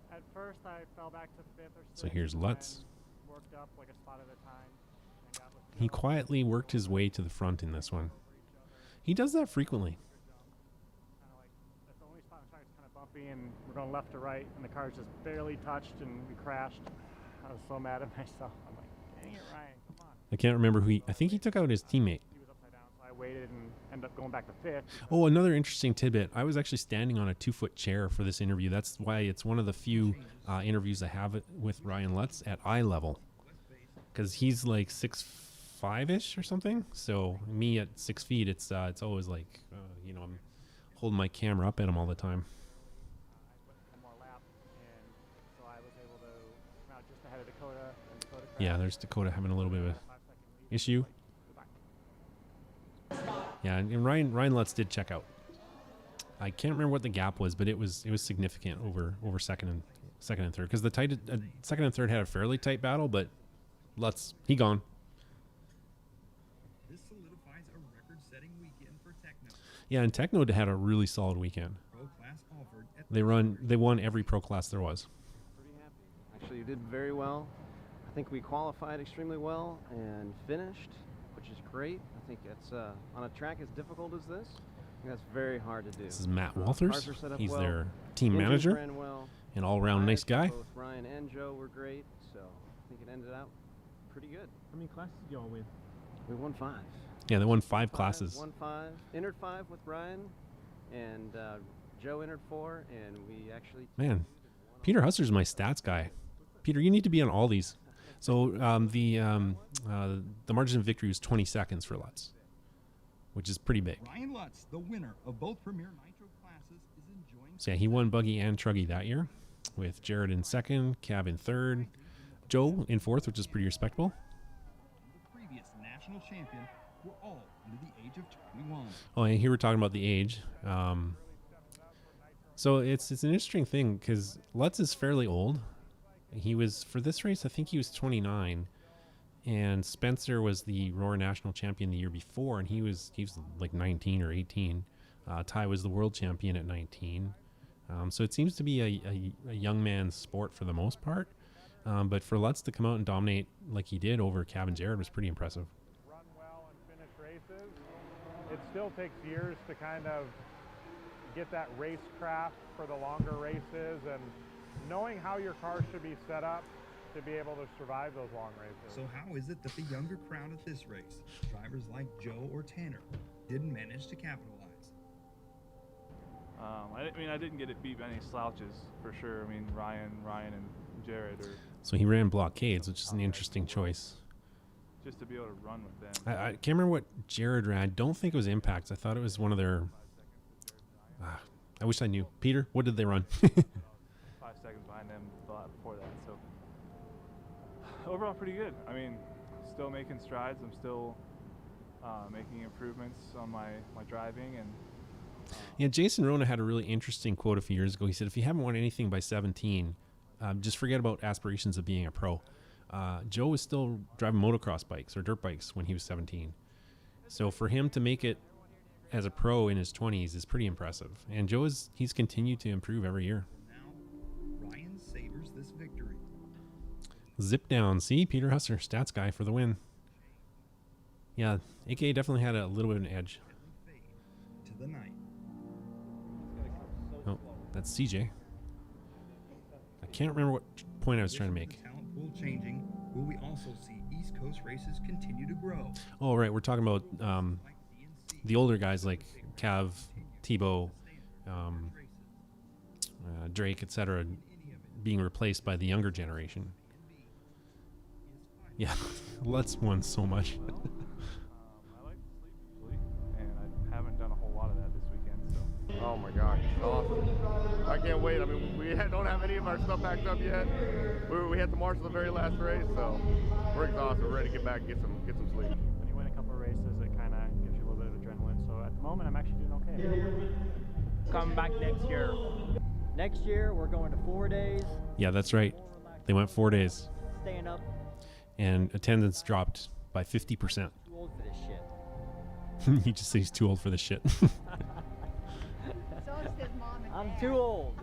At first, I fell back to 5th or 6th. So here's Lutz. Worked up like a spot at a time. And got with He quietly worked his way to the front in this one. He does that frequently. Kind of like that's the only spot in the track is kind of bumpy, and we're going left to right, and the car's just barely touched, and we crashed. I was so mad at myself. I'm like, dang it, Ryan, come on. I can't remember who I think he took out his teammate. He was upside down, so I waited and ended up going back to 5th. Oh, another interesting tidbit. I was actually standing on a 2-foot chair for this interview. That's why it's one of the few interviews I have with Ryan Lutz at eye level, because he's like 6'5" or something. So me at 6 feet, it's always like, I'm holding my camera up at him all the time. I went one more lap, and so I was able to come out just ahead of Dakota. And Dakota Yeah, there's Dakota having a little bit of an issue. Yeah, and Ryan Lutz did check out. I can't remember what the gap was, but it was significant over second and third, because the second and third had a fairly tight battle, but Lutz, he gone. This solidifies a record-setting weekend for Techno. Yeah, and Techno had a really solid weekend. Pro class offered at They won every pro class there was. Pretty happy. Actually, you did very well. I think we qualified extremely well and finished, which is great. I think it's on a track as difficult as this. I think that's very hard to do. This is Matt Cars Walters. are set up He's well. their team Engines manager, ran well. an all-around nice guy. Both Ryan and Joe were great, so I think it ended out pretty good. How many classes did y'all win? We won 5. Yeah, they won 5 classes. Won 5. Entered 5 with Ryan, and Joe entered 4, and we actually... Man, Peter Husser's my stats guy. Peter, you need to be on all these. So the margin of victory was 20 seconds for Lutz, which is pretty big. Ryan Lutz, the winner of both Premier Nitro classes, is enjoying. So yeah, he won buggy and truggy that year, with Jared in second, Cav in third, Joe in fourth, which is pretty respectable. The previous national champion were all under the age of 21. Oh, and here we're talking about the age. So it's an interesting thing, because Lutz is fairly old. He was, for this race, I think he was 29, and Spencer was the Roar National Champion the year before, and he was like 19 or 18. Ty was the world champion at 19. So it seems to be a young man's sport for the most part. But for Lutz to come out and dominate like he did over Cav and Jared was pretty impressive. Run well and finish races. It still takes years to kind of get that racecraft for the longer races, and knowing how your car should be set up to be able to survive those long races. So how is it that the younger crowd at this race, drivers like Joe or Tanner, didn't manage to capitalize? I didn't get it beat by any slouches for sure. I mean, Ryan and Jared are. So he ran blockades, which is an interesting choice. Just to be able to run with them. I can't remember what Jared ran. I don't think it was Impacts. I thought it was one of their... I wish I knew. Peter, what did they run? 5 seconds behind them before that. So Overall, pretty good. I mean, still making strides. I'm still making improvements on my driving. And yeah, Jason Rona had a really interesting quote a few years ago. He said, if you haven't won anything by 17, just forget about aspirations of being a pro. Joe was still driving motocross bikes or dirt bikes when he was 17. So for him to make it as a pro in his 20s is pretty impressive. And he's continued to improve every year. Now, Ryan savors this victory. Zip down. See, Peter Husser, stats guy for the win. Yeah, AKA definitely had a little bit of an edge. To the night. Oh, that's CJ. I can't remember what point I was trying to make. Talent pool changing, will we also see East Coast races continue to grow? Oh, right. We're talking about the older guys like Cav, Tebow, Drake, etc., being replaced by the younger generation. Yeah, Let's won so much. I like to sleep usually, and I haven't done a whole lot of that this weekend. So. Oh my gosh, it's awesome. I can't wait. I mean, we don't have any of our stuff packed up yet. We had to march the very last race, so we're exhausted. We're ready to get back and get some sleep. When you win a couple of races, it kind of gives you a little bit of adrenaline. So at the moment, I'm actually doing okay. Come back next year. Next year, we're going to 4 days. Yeah, that's right. They went 4 days. Staying up. And attendance dropped by 50%. Too old for this shit. He just said he's too old for this shit. So is his mom and I'm dad. too old.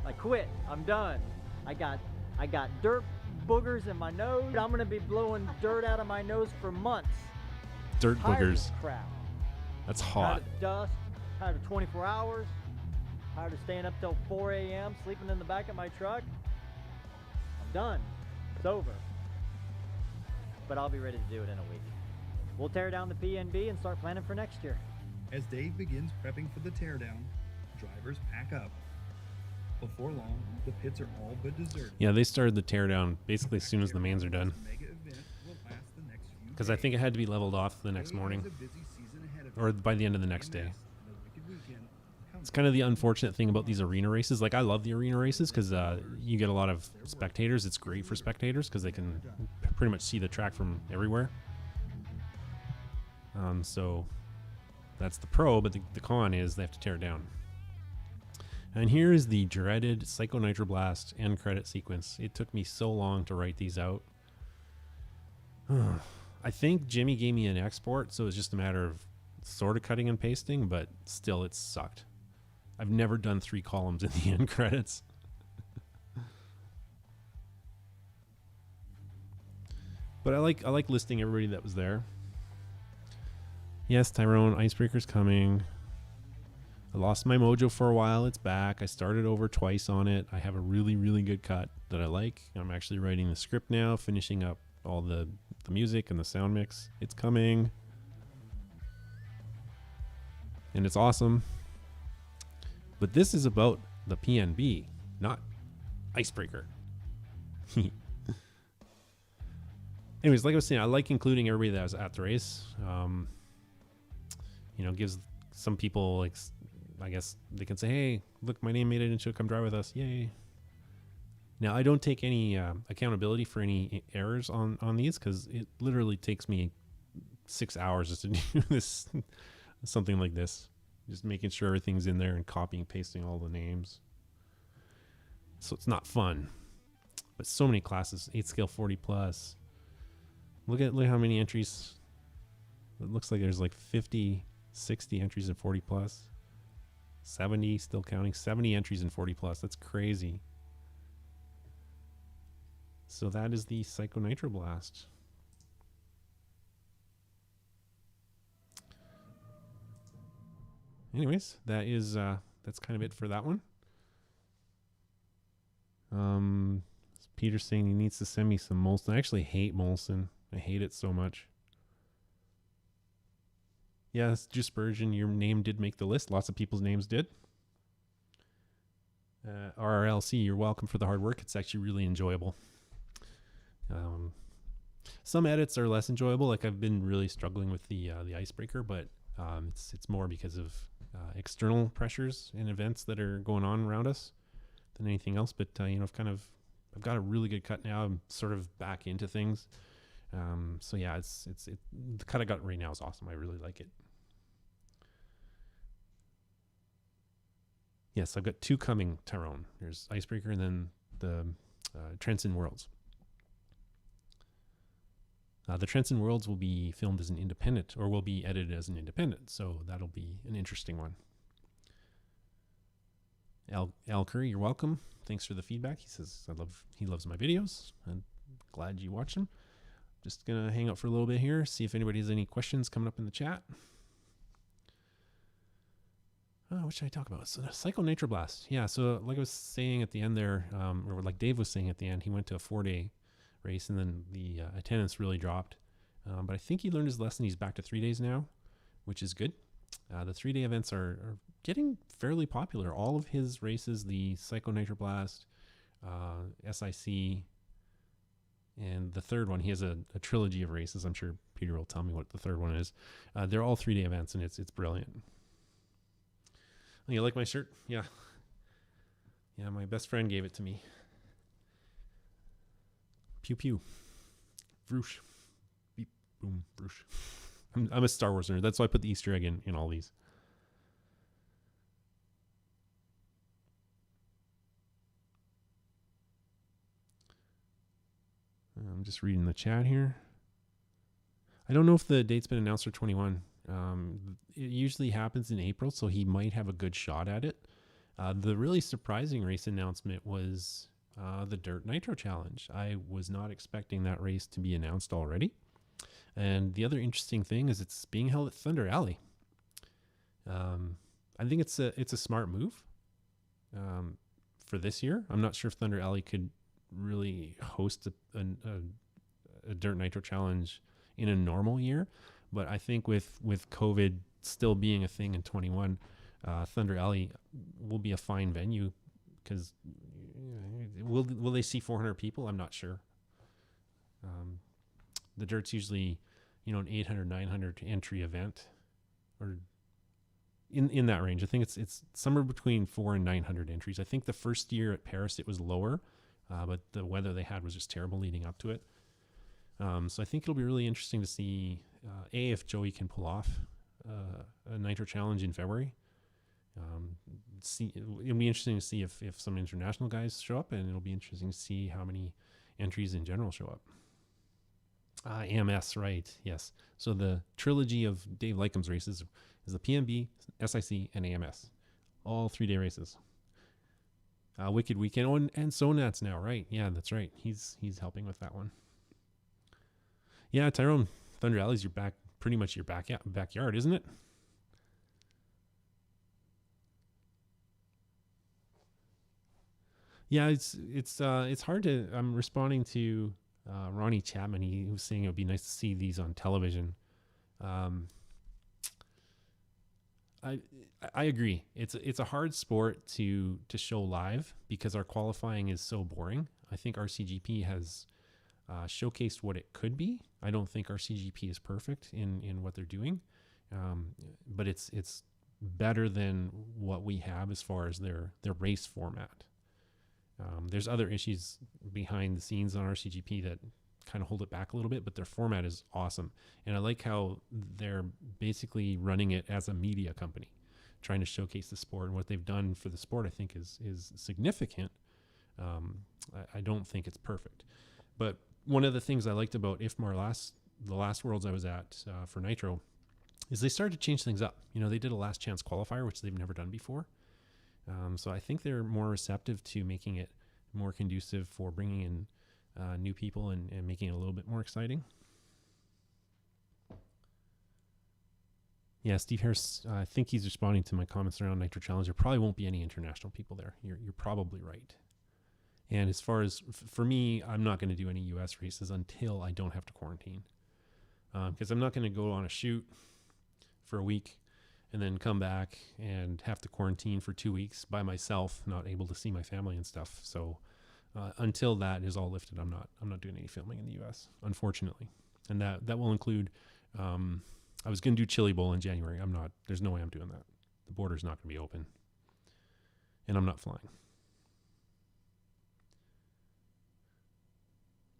I quit. I'm done. I got dirt boogers in my nose. I'm gonna be blowing dirt out of my nose for months. Dirt Tired of boogers. this crap. That's Tired hot. of dust. Tired of 24 hours. Tired of staying up till 4 a.m. sleeping in the back of my truck. I'm done. It's over. But I'll be ready to do it in a week. We'll tear down the PNB and start planning for next year. As Dave begins prepping for the teardown, drivers pack up. Before long, the pits are all but deserted. Yeah, they started the teardown basically as soon as the mains are done. Because I think it had to be leveled off the next morning. Or by the end of the next day. It's kind of the unfortunate thing about these arena races. Like, I love the arena races because you get a lot of spectators. It's great for spectators because they can pretty much see the track from everywhere. So that's the pro, but the con is they have to tear it down. And here is the dreaded Psycho Nitro Blast end credit sequence. It took me so long to write these out. I think Jimmy gave me an export, so it's just a matter of sort of cutting and pasting, but still it sucked. I've never done 3 columns in the end credits. But I like listing everybody that was there. Yes, Tyrone, Icebreaker's coming. I lost my mojo for a while. It's back. I started over twice on it. I have a really, really good cut that I like. I'm actually writing the script now, finishing up all the music and the sound mix. It's coming. And it's awesome. But this is about the PNB, not Icebreaker. Anyways, like I was saying, I like including everybody that was at the race. Gives some people, like, I guess they can say, hey, look, my name made it into it. Come drive with us. Yay. Now, I don't take any accountability for any errors on these because it literally takes me 6 hours just to do this, something like this. Just making sure everything's in there and copying and pasting all the names. So it's not fun. But so many classes, 8 scale 40 plus. Look how many entries. It looks like there's like 50, 60 entries in 40 plus. 70, still counting. 70 entries in 40 plus. That's crazy. So that is the Psycho Nitro Blast. Anyways, that's kind of it for that one. Peter's saying he needs to send me some Molson. I actually hate Molson. I hate it so much. Yes, Juice Spurgeon, your name did make the list. Lots of people's names did. RRLC, you're welcome for the hard work. It's actually really enjoyable. Some edits are less enjoyable. Like, I've been really struggling with the Icebreaker, but it's more because of external pressures and events that are going on around us than anything else. But I've kind of I've got a really good cut now. I'm sort of back into things. So yeah, the cut I got right now is awesome. I really like it. Yes, I've got 2 coming, Tyrone. There's Icebreaker and then the Transcend Worlds. The Transcend Worlds will be filmed as an independent, or will be edited as an independent, so that'll be an interesting one. Al Curry, you're welcome. Thanks for the feedback. He says he loves my videos. I'm glad you watch them. Just gonna hang out for a little bit here, see if anybody has any questions coming up in the chat. What should I talk about? So Psycho Nitro Blast. Yeah, so like I was saying at the end there, or like Dave was saying at the end, he went to a 4-day race and then the attendance really dropped. But I think he learned his lesson. He's back to 3 days now, which is good. The 3-day events are getting fairly popular. All of his races, the Psycho Nitro Blast, SIC, and the third one, he has a trilogy of races. I'm sure Peter will tell me what the third one is. They're all 3-day events, and it's brilliant. Oh, you like my shirt? Yeah. Yeah, my best friend gave it to me. Pew pew. Vroosh. Beep, boom, vroosh. I'm a Star Wars nerd. That's why I put the Easter egg in all these. I'm just reading the chat here. I don't know if the date's been announced for 21. It usually happens in April, so he might have a good shot at it. The really surprising race announcement was the Dirt Nitro Challenge. I was not expecting that race to be announced already. And the other interesting thing is it's being held at Thunder Alley. I think it's a smart move for this year. I'm not sure if Thunder Alley could really host a Dirt Nitro Challenge in a normal year, but I think with COVID still being a thing in 21, Thunder Alley will be a fine venue because will they see 400 people? I'm not sure. The Dirt's usually, an 800, 900 entry event, or in that range. I think it's somewhere between 400 and 900 entries. I think the first year at Paris it was lower, but the weather they had was just terrible leading up to it. So I think it'll be really interesting to see if Joey can pull off a Nitro Challenge in February. It'll be interesting to see if some international guys show up, and it'll be interesting to see how many entries in general show up. AMS, right? Yes. So the trilogy of Dave Lycom's races is the PMB, SIC, and AMS. All 3-day races. Wicked Weekend. Oh, and Sonats now, right? Yeah, that's right. He's helping with that one. Yeah, Tyrone, Thunder Alley's pretty much your backyard, isn't it? Yeah, it's hard to. I'm responding to Ronnie Chapman. He was saying it would be nice to see these on television. I agree. It's a hard sport to show live because our qualifying is so boring. I think RCGP has showcased what it could be. I don't think RCGP is perfect in what they're doing, but it's better than what we have as far as their race format. There's other issues behind the scenes on RCGP that kind of hold it back a little bit, but their format is awesome. And I like how they're basically running it as a media company, trying to showcase the sport. And what they've done for the sport, I think, is significant. I don't think it's perfect. But one of the things I liked about IFMAR the last Worlds I was at for Nitro is they started to change things up. They did a last chance qualifier, which they've never done before. So I think they're more receptive to making it more conducive for bringing in new people and making it a little bit more exciting. Yeah, Steve Harris, I think he's responding to my comments around Nitro Challenge. There probably won't be any international people there. You're probably right. And as far as, for me, I'm not going to do any U.S. races until I don't have to quarantine. Because I'm not going to go on a shoot for a week and then come back and have to quarantine for 2 weeks by myself, not able to see my family and stuff. So until that is all lifted, I'm not doing any filming in the U.S., unfortunately. And that will include, I was going to do Chili Bowl in January. There's no way I'm doing that. The border's not going to be open. And I'm not flying.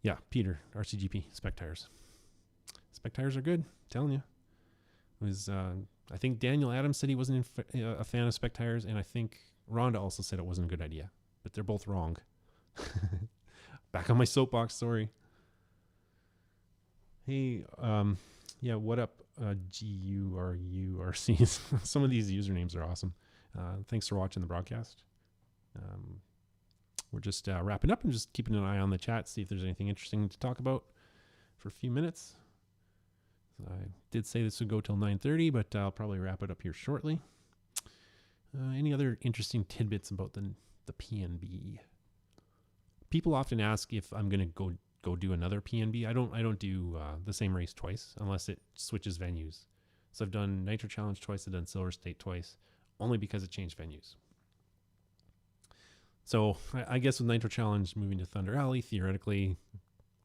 Yeah, Peter, RCGP, spec tires. Spec tires are good, I'm telling you. It was, I think Daniel Adams said he wasn't a fan of spec tires, and I think Rhonda also said it wasn't a good idea. But they're both wrong. Back on my soapbox, sorry. Hey, yeah, what up, GURURCs? Some of these usernames are awesome. Thanks for watching the broadcast. We're just wrapping up and just keeping an eye on the chat, see if there's anything interesting to talk about for a few minutes. I did say this would go till 9:30, but I'll probably wrap it up here shortly. Any other interesting tidbits about the PNB? People often ask if I'm going to go do another PNB. I don't do the same race twice unless it switches venues. So I've done Nitro Challenge twice, I've done Silver State twice, only because it changed venues. So I guess with Nitro Challenge moving to Thunder Alley, theoretically,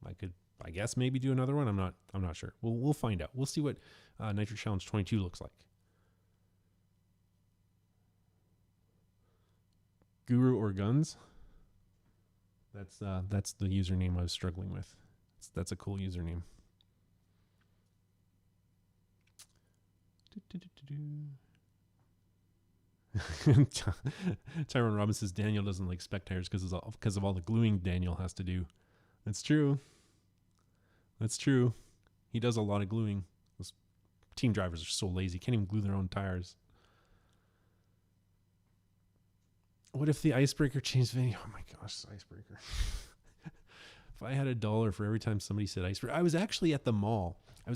I could, I guess, maybe do another one. I'm not sure. We'll find out. We'll see what Nitro Challenge 22 looks like. Guru or Guns? That's the username I was struggling with. That's a cool username. Tyrone Robbins says Daniel doesn't like spec tires because of all the gluing Daniel has to do. That's true. That's true. He does a lot of gluing. Those team drivers are so lazy, can't even glue their own tires. What if the icebreaker changed venue? Oh my gosh, icebreaker. If I had $1 for every time somebody said icebreaker. I was actually at the mall. I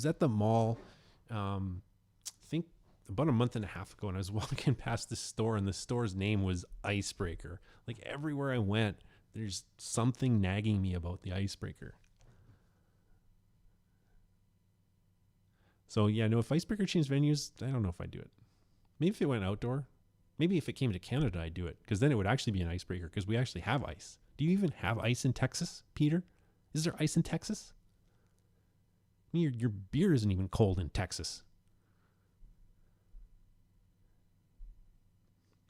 think about a month and a half ago, and I was walking past this store, and the store's name was Icebreaker. Like everywhere I went, there's something nagging me about the icebreaker. So yeah, no, if Icebreaker changed venues, I don't know if I'd do it. Maybe if it went outdoor. Maybe if it came to Canada, I'd do it, because then it would actually be an icebreaker, because we actually have ice. Do you even have ice in Texas, Peter? Is there ice in Texas? I mean, your beer isn't even cold in Texas.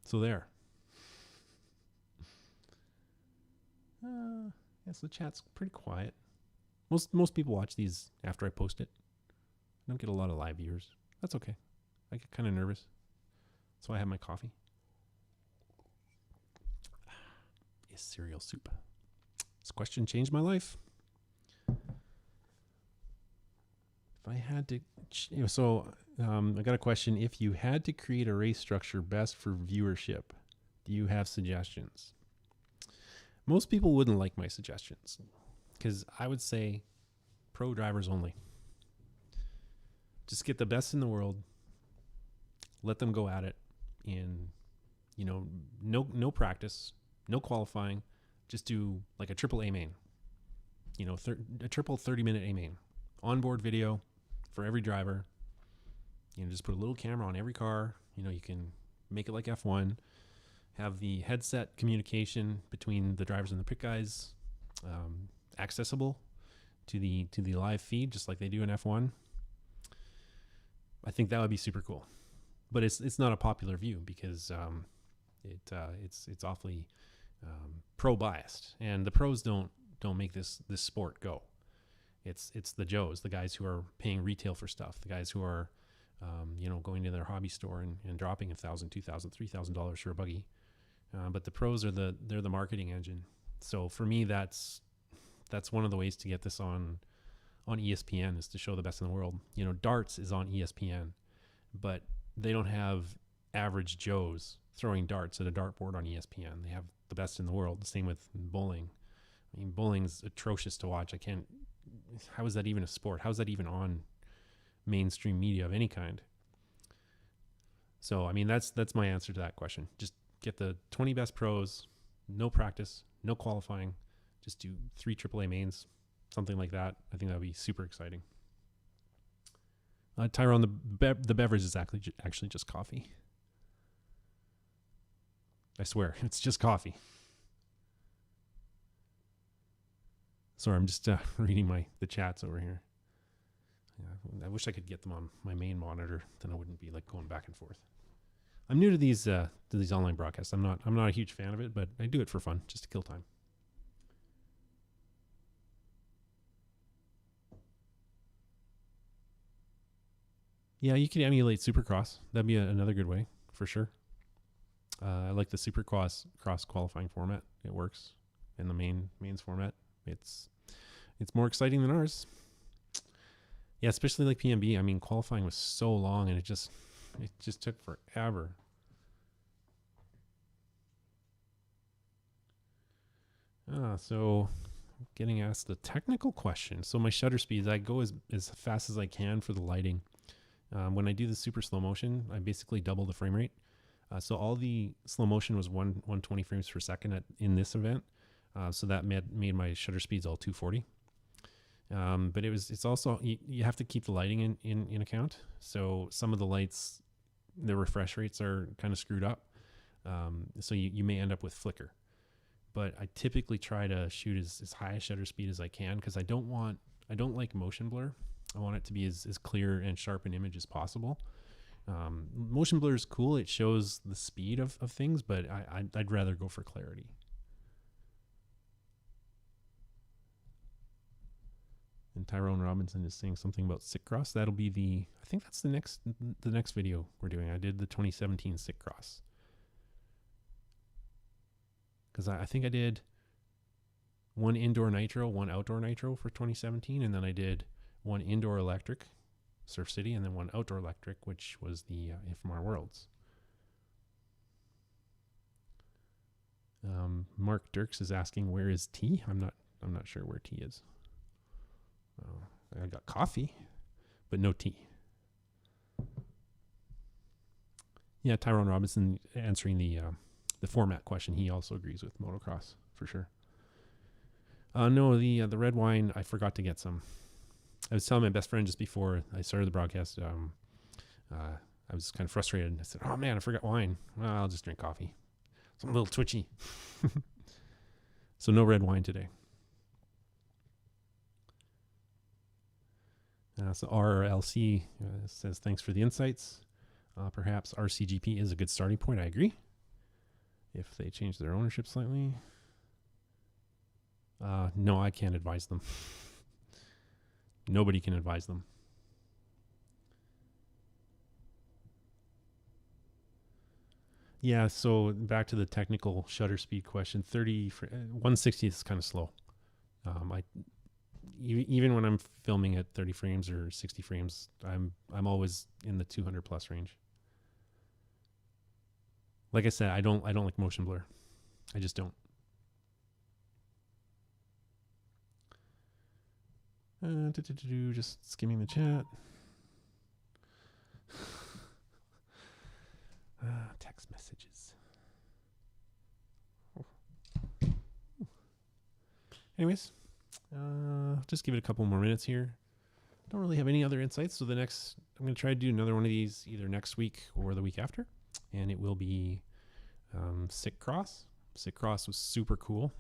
So there. Yes, the chat's pretty quiet. Most people watch these after I post it. I don't get a lot of live viewers. That's okay. I get kind of nervous. So I have my coffee. Is cereal soup? This question changed my life. If I had to, I got a question. If you had to create a race structure best for viewership, do you have suggestions? Most people wouldn't like my suggestions, because I would say pro drivers only. Just get the best in the world. Let them go at it. In, no practice, no qualifying, just do like a triple A main, a triple 30-minute A main, onboard video for every driver. Just put a little camera on every car. You can make it like F1, have the headset communication between the drivers and the pit guys accessible to the live feed, just like they do in F1. I think that would be super cool. But it's not a popular view, because it's awfully pro biased, and the pros don't make this sport go. It's the Joes, the guys who are paying retail for stuff, the guys who are going to their hobby store and dropping $1,000, $2,000, $3,000 for a buggy. But the pros are they're the marketing engine. So for me, that's one of the ways to get this on ESPN, is to show the best in the world. Darts is on ESPN, but they don't have average Joes throwing darts at a dartboard on ESPN. They have the best in the world. The same with bowling. I mean, bowling's atrocious to watch. How is that even a sport? How is that even on mainstream media of any kind? So, I mean, that's my answer to that question. Just get the 20 best pros, no practice, no qualifying. Just do 3 AAA mains, something like that. I think that would be super exciting. Tyrone, the beverage is actually just coffee. I swear, it's just coffee. Sorry, I'm just reading the chats over here. Yeah, I wish I could get them on my main monitor, then I wouldn't be like going back and forth. I'm new to these online broadcasts. I'm not a huge fan of it, but I do it for fun, just to kill time. Yeah, you can emulate Supercross. That'd be another good way for sure. I like the Supercross cross qualifying format. It works in the mains format. It's more exciting than ours. Yeah, especially like PNB. I mean, qualifying was so long, and it just took forever. So getting asked the technical question. So my shutter speeds, I go as fast as I can for the lighting. When I do the super slow motion, I basically double the frame rate. So all the slow motion was 120 frames per second in this event. So that made my shutter speeds all 240. But it's also, you have to keep the lighting in account. So some of the lights, the refresh rates are kind of screwed up. So you may end up with flicker. But I typically try to shoot as high a shutter speed as I can, because I don't like motion blur. I want it to be as clear and sharp an image as possible. Motion blur is cool. It shows the speed of things, but I'd rather go for clarity. And Tyrone Robinson is saying something about sick cross. That'll be I think that's the next video we're doing. I did the 2017 sick cross. Because I think I did one indoor nitro, one outdoor nitro for 2017, and then I did one indoor electric, Surf City, and then one outdoor electric, which was the Infamar Worlds. Mark Dirks is asking, where is tea? I'm not sure where tea is. I got coffee, but no tea. Yeah, Tyrone Robinson answering the format question. He also agrees with motocross for sure. No, the red wine, I forgot to get some. I was telling my best friend just before I started the broadcast. I was kind of frustrated. I said, "Oh man, I forgot wine. Well, I'll just drink coffee." So I'm a little twitchy. So no red wine today. So RLC says, thanks for the insights. Perhaps RCGP is a good starting point. I agree. If they change their ownership slightly. No, I can't advise them. Nobody can advise them. Yeah, so back to the technical shutter speed question. 160 is kind of slow. Even when I'm filming at 30 frames or 60 frames, I'm always in the 200 plus range. Like I said, I don't like motion blur. I just don't. Just skimming the chat. Text messages. Anyways, just give it a couple more minutes here. Don't really have any other insights, so I'm going to try to do another one of these either next week or the week after, and it will be Sick Cross. Sick Cross was super cool.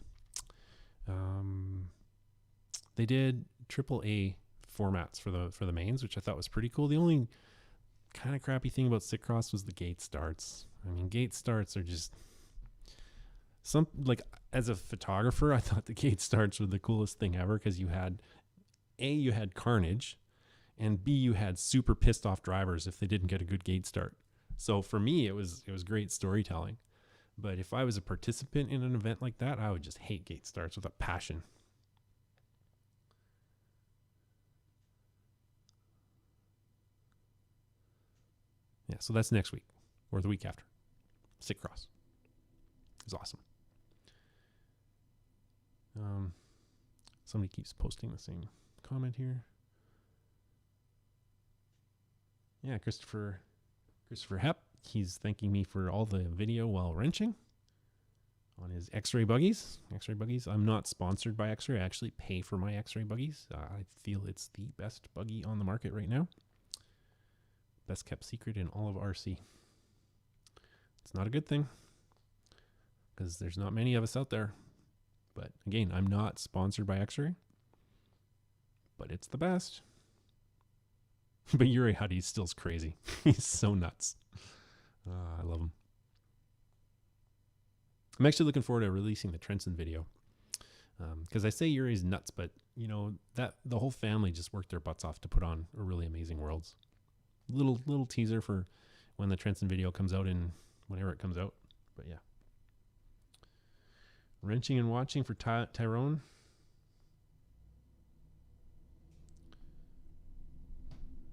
They did AAA formats for the mains, which I thought was pretty cool. The only kind of crappy thing about Sick Cross was the gate starts. I mean, gate starts are just as a photographer, I thought the gate starts were the coolest thing ever, because you had carnage, and B, you had super pissed off drivers if they didn't get a good gate start. So for me, it was great storytelling. But if I was a participant in an event like that, I would just hate gate starts with a passion. Yeah, so that's next week or the week after. Sick Cross. It's awesome. Somebody keeps posting the same comment here. Yeah, Christopher Hepp. He's thanking me for all the video while wrenching on his X-Ray buggies. X-Ray buggies. I'm not sponsored by X-Ray. I actually pay for my X-Ray buggies. I feel it's the best buggy on the market right now. Best kept secret in all of RC. It's not a good thing, because there's not many of us out there. But again, I'm not sponsored by X-Ray, but it's the best. But Yuri Huddy still's crazy. He's so nuts. I love him. I'm actually looking forward to releasing the Trenson video, because I say Yuri's nuts, but that the whole family just worked their butts off to put on a really amazing Worlds. little teaser for when the Trenton video comes out in whenever it comes out. But yeah. Wrenching and watching for Tyrone.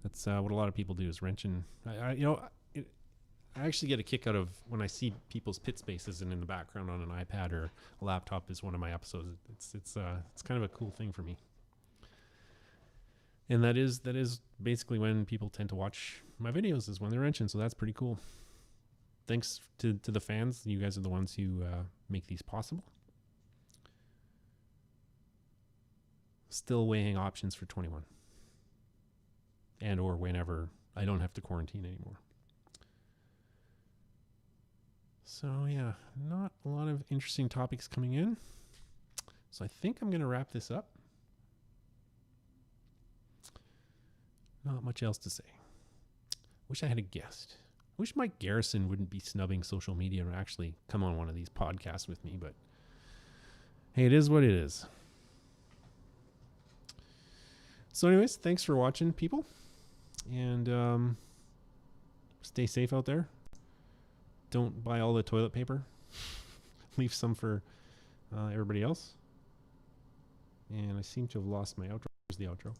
That's what a lot of people do is wrench and I actually get a kick out of when I see people's pit spaces and in the background on an iPad or a laptop is one of my episodes. It's kind of a cool thing for me. And that is basically when people tend to watch my videos is when they're wrenching. So that's pretty cool. Thanks to the fans. You guys are the ones who make these possible. Still weighing options for 21. And or whenever I don't have to quarantine anymore. So yeah, not a lot of interesting topics coming in. So I think I'm going to wrap this up. Not much else to say. Wish I had a guest. Wish Mike Garrison wouldn't be snubbing social media and actually come on one of these podcasts with me, but hey, it is what it is. So anyways, thanks for watching, people. And stay safe out there. Don't buy all the toilet paper. Leave some for everybody else. And I seem to have lost my outro. Here's the outro.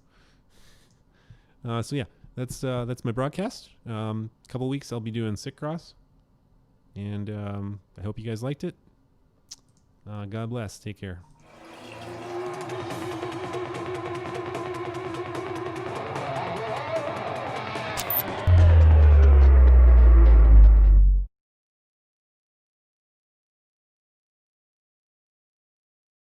So yeah, that's my broadcast. Couple weeks I'll be doing Sick Cross. And I hope you guys liked it. God bless. Take care.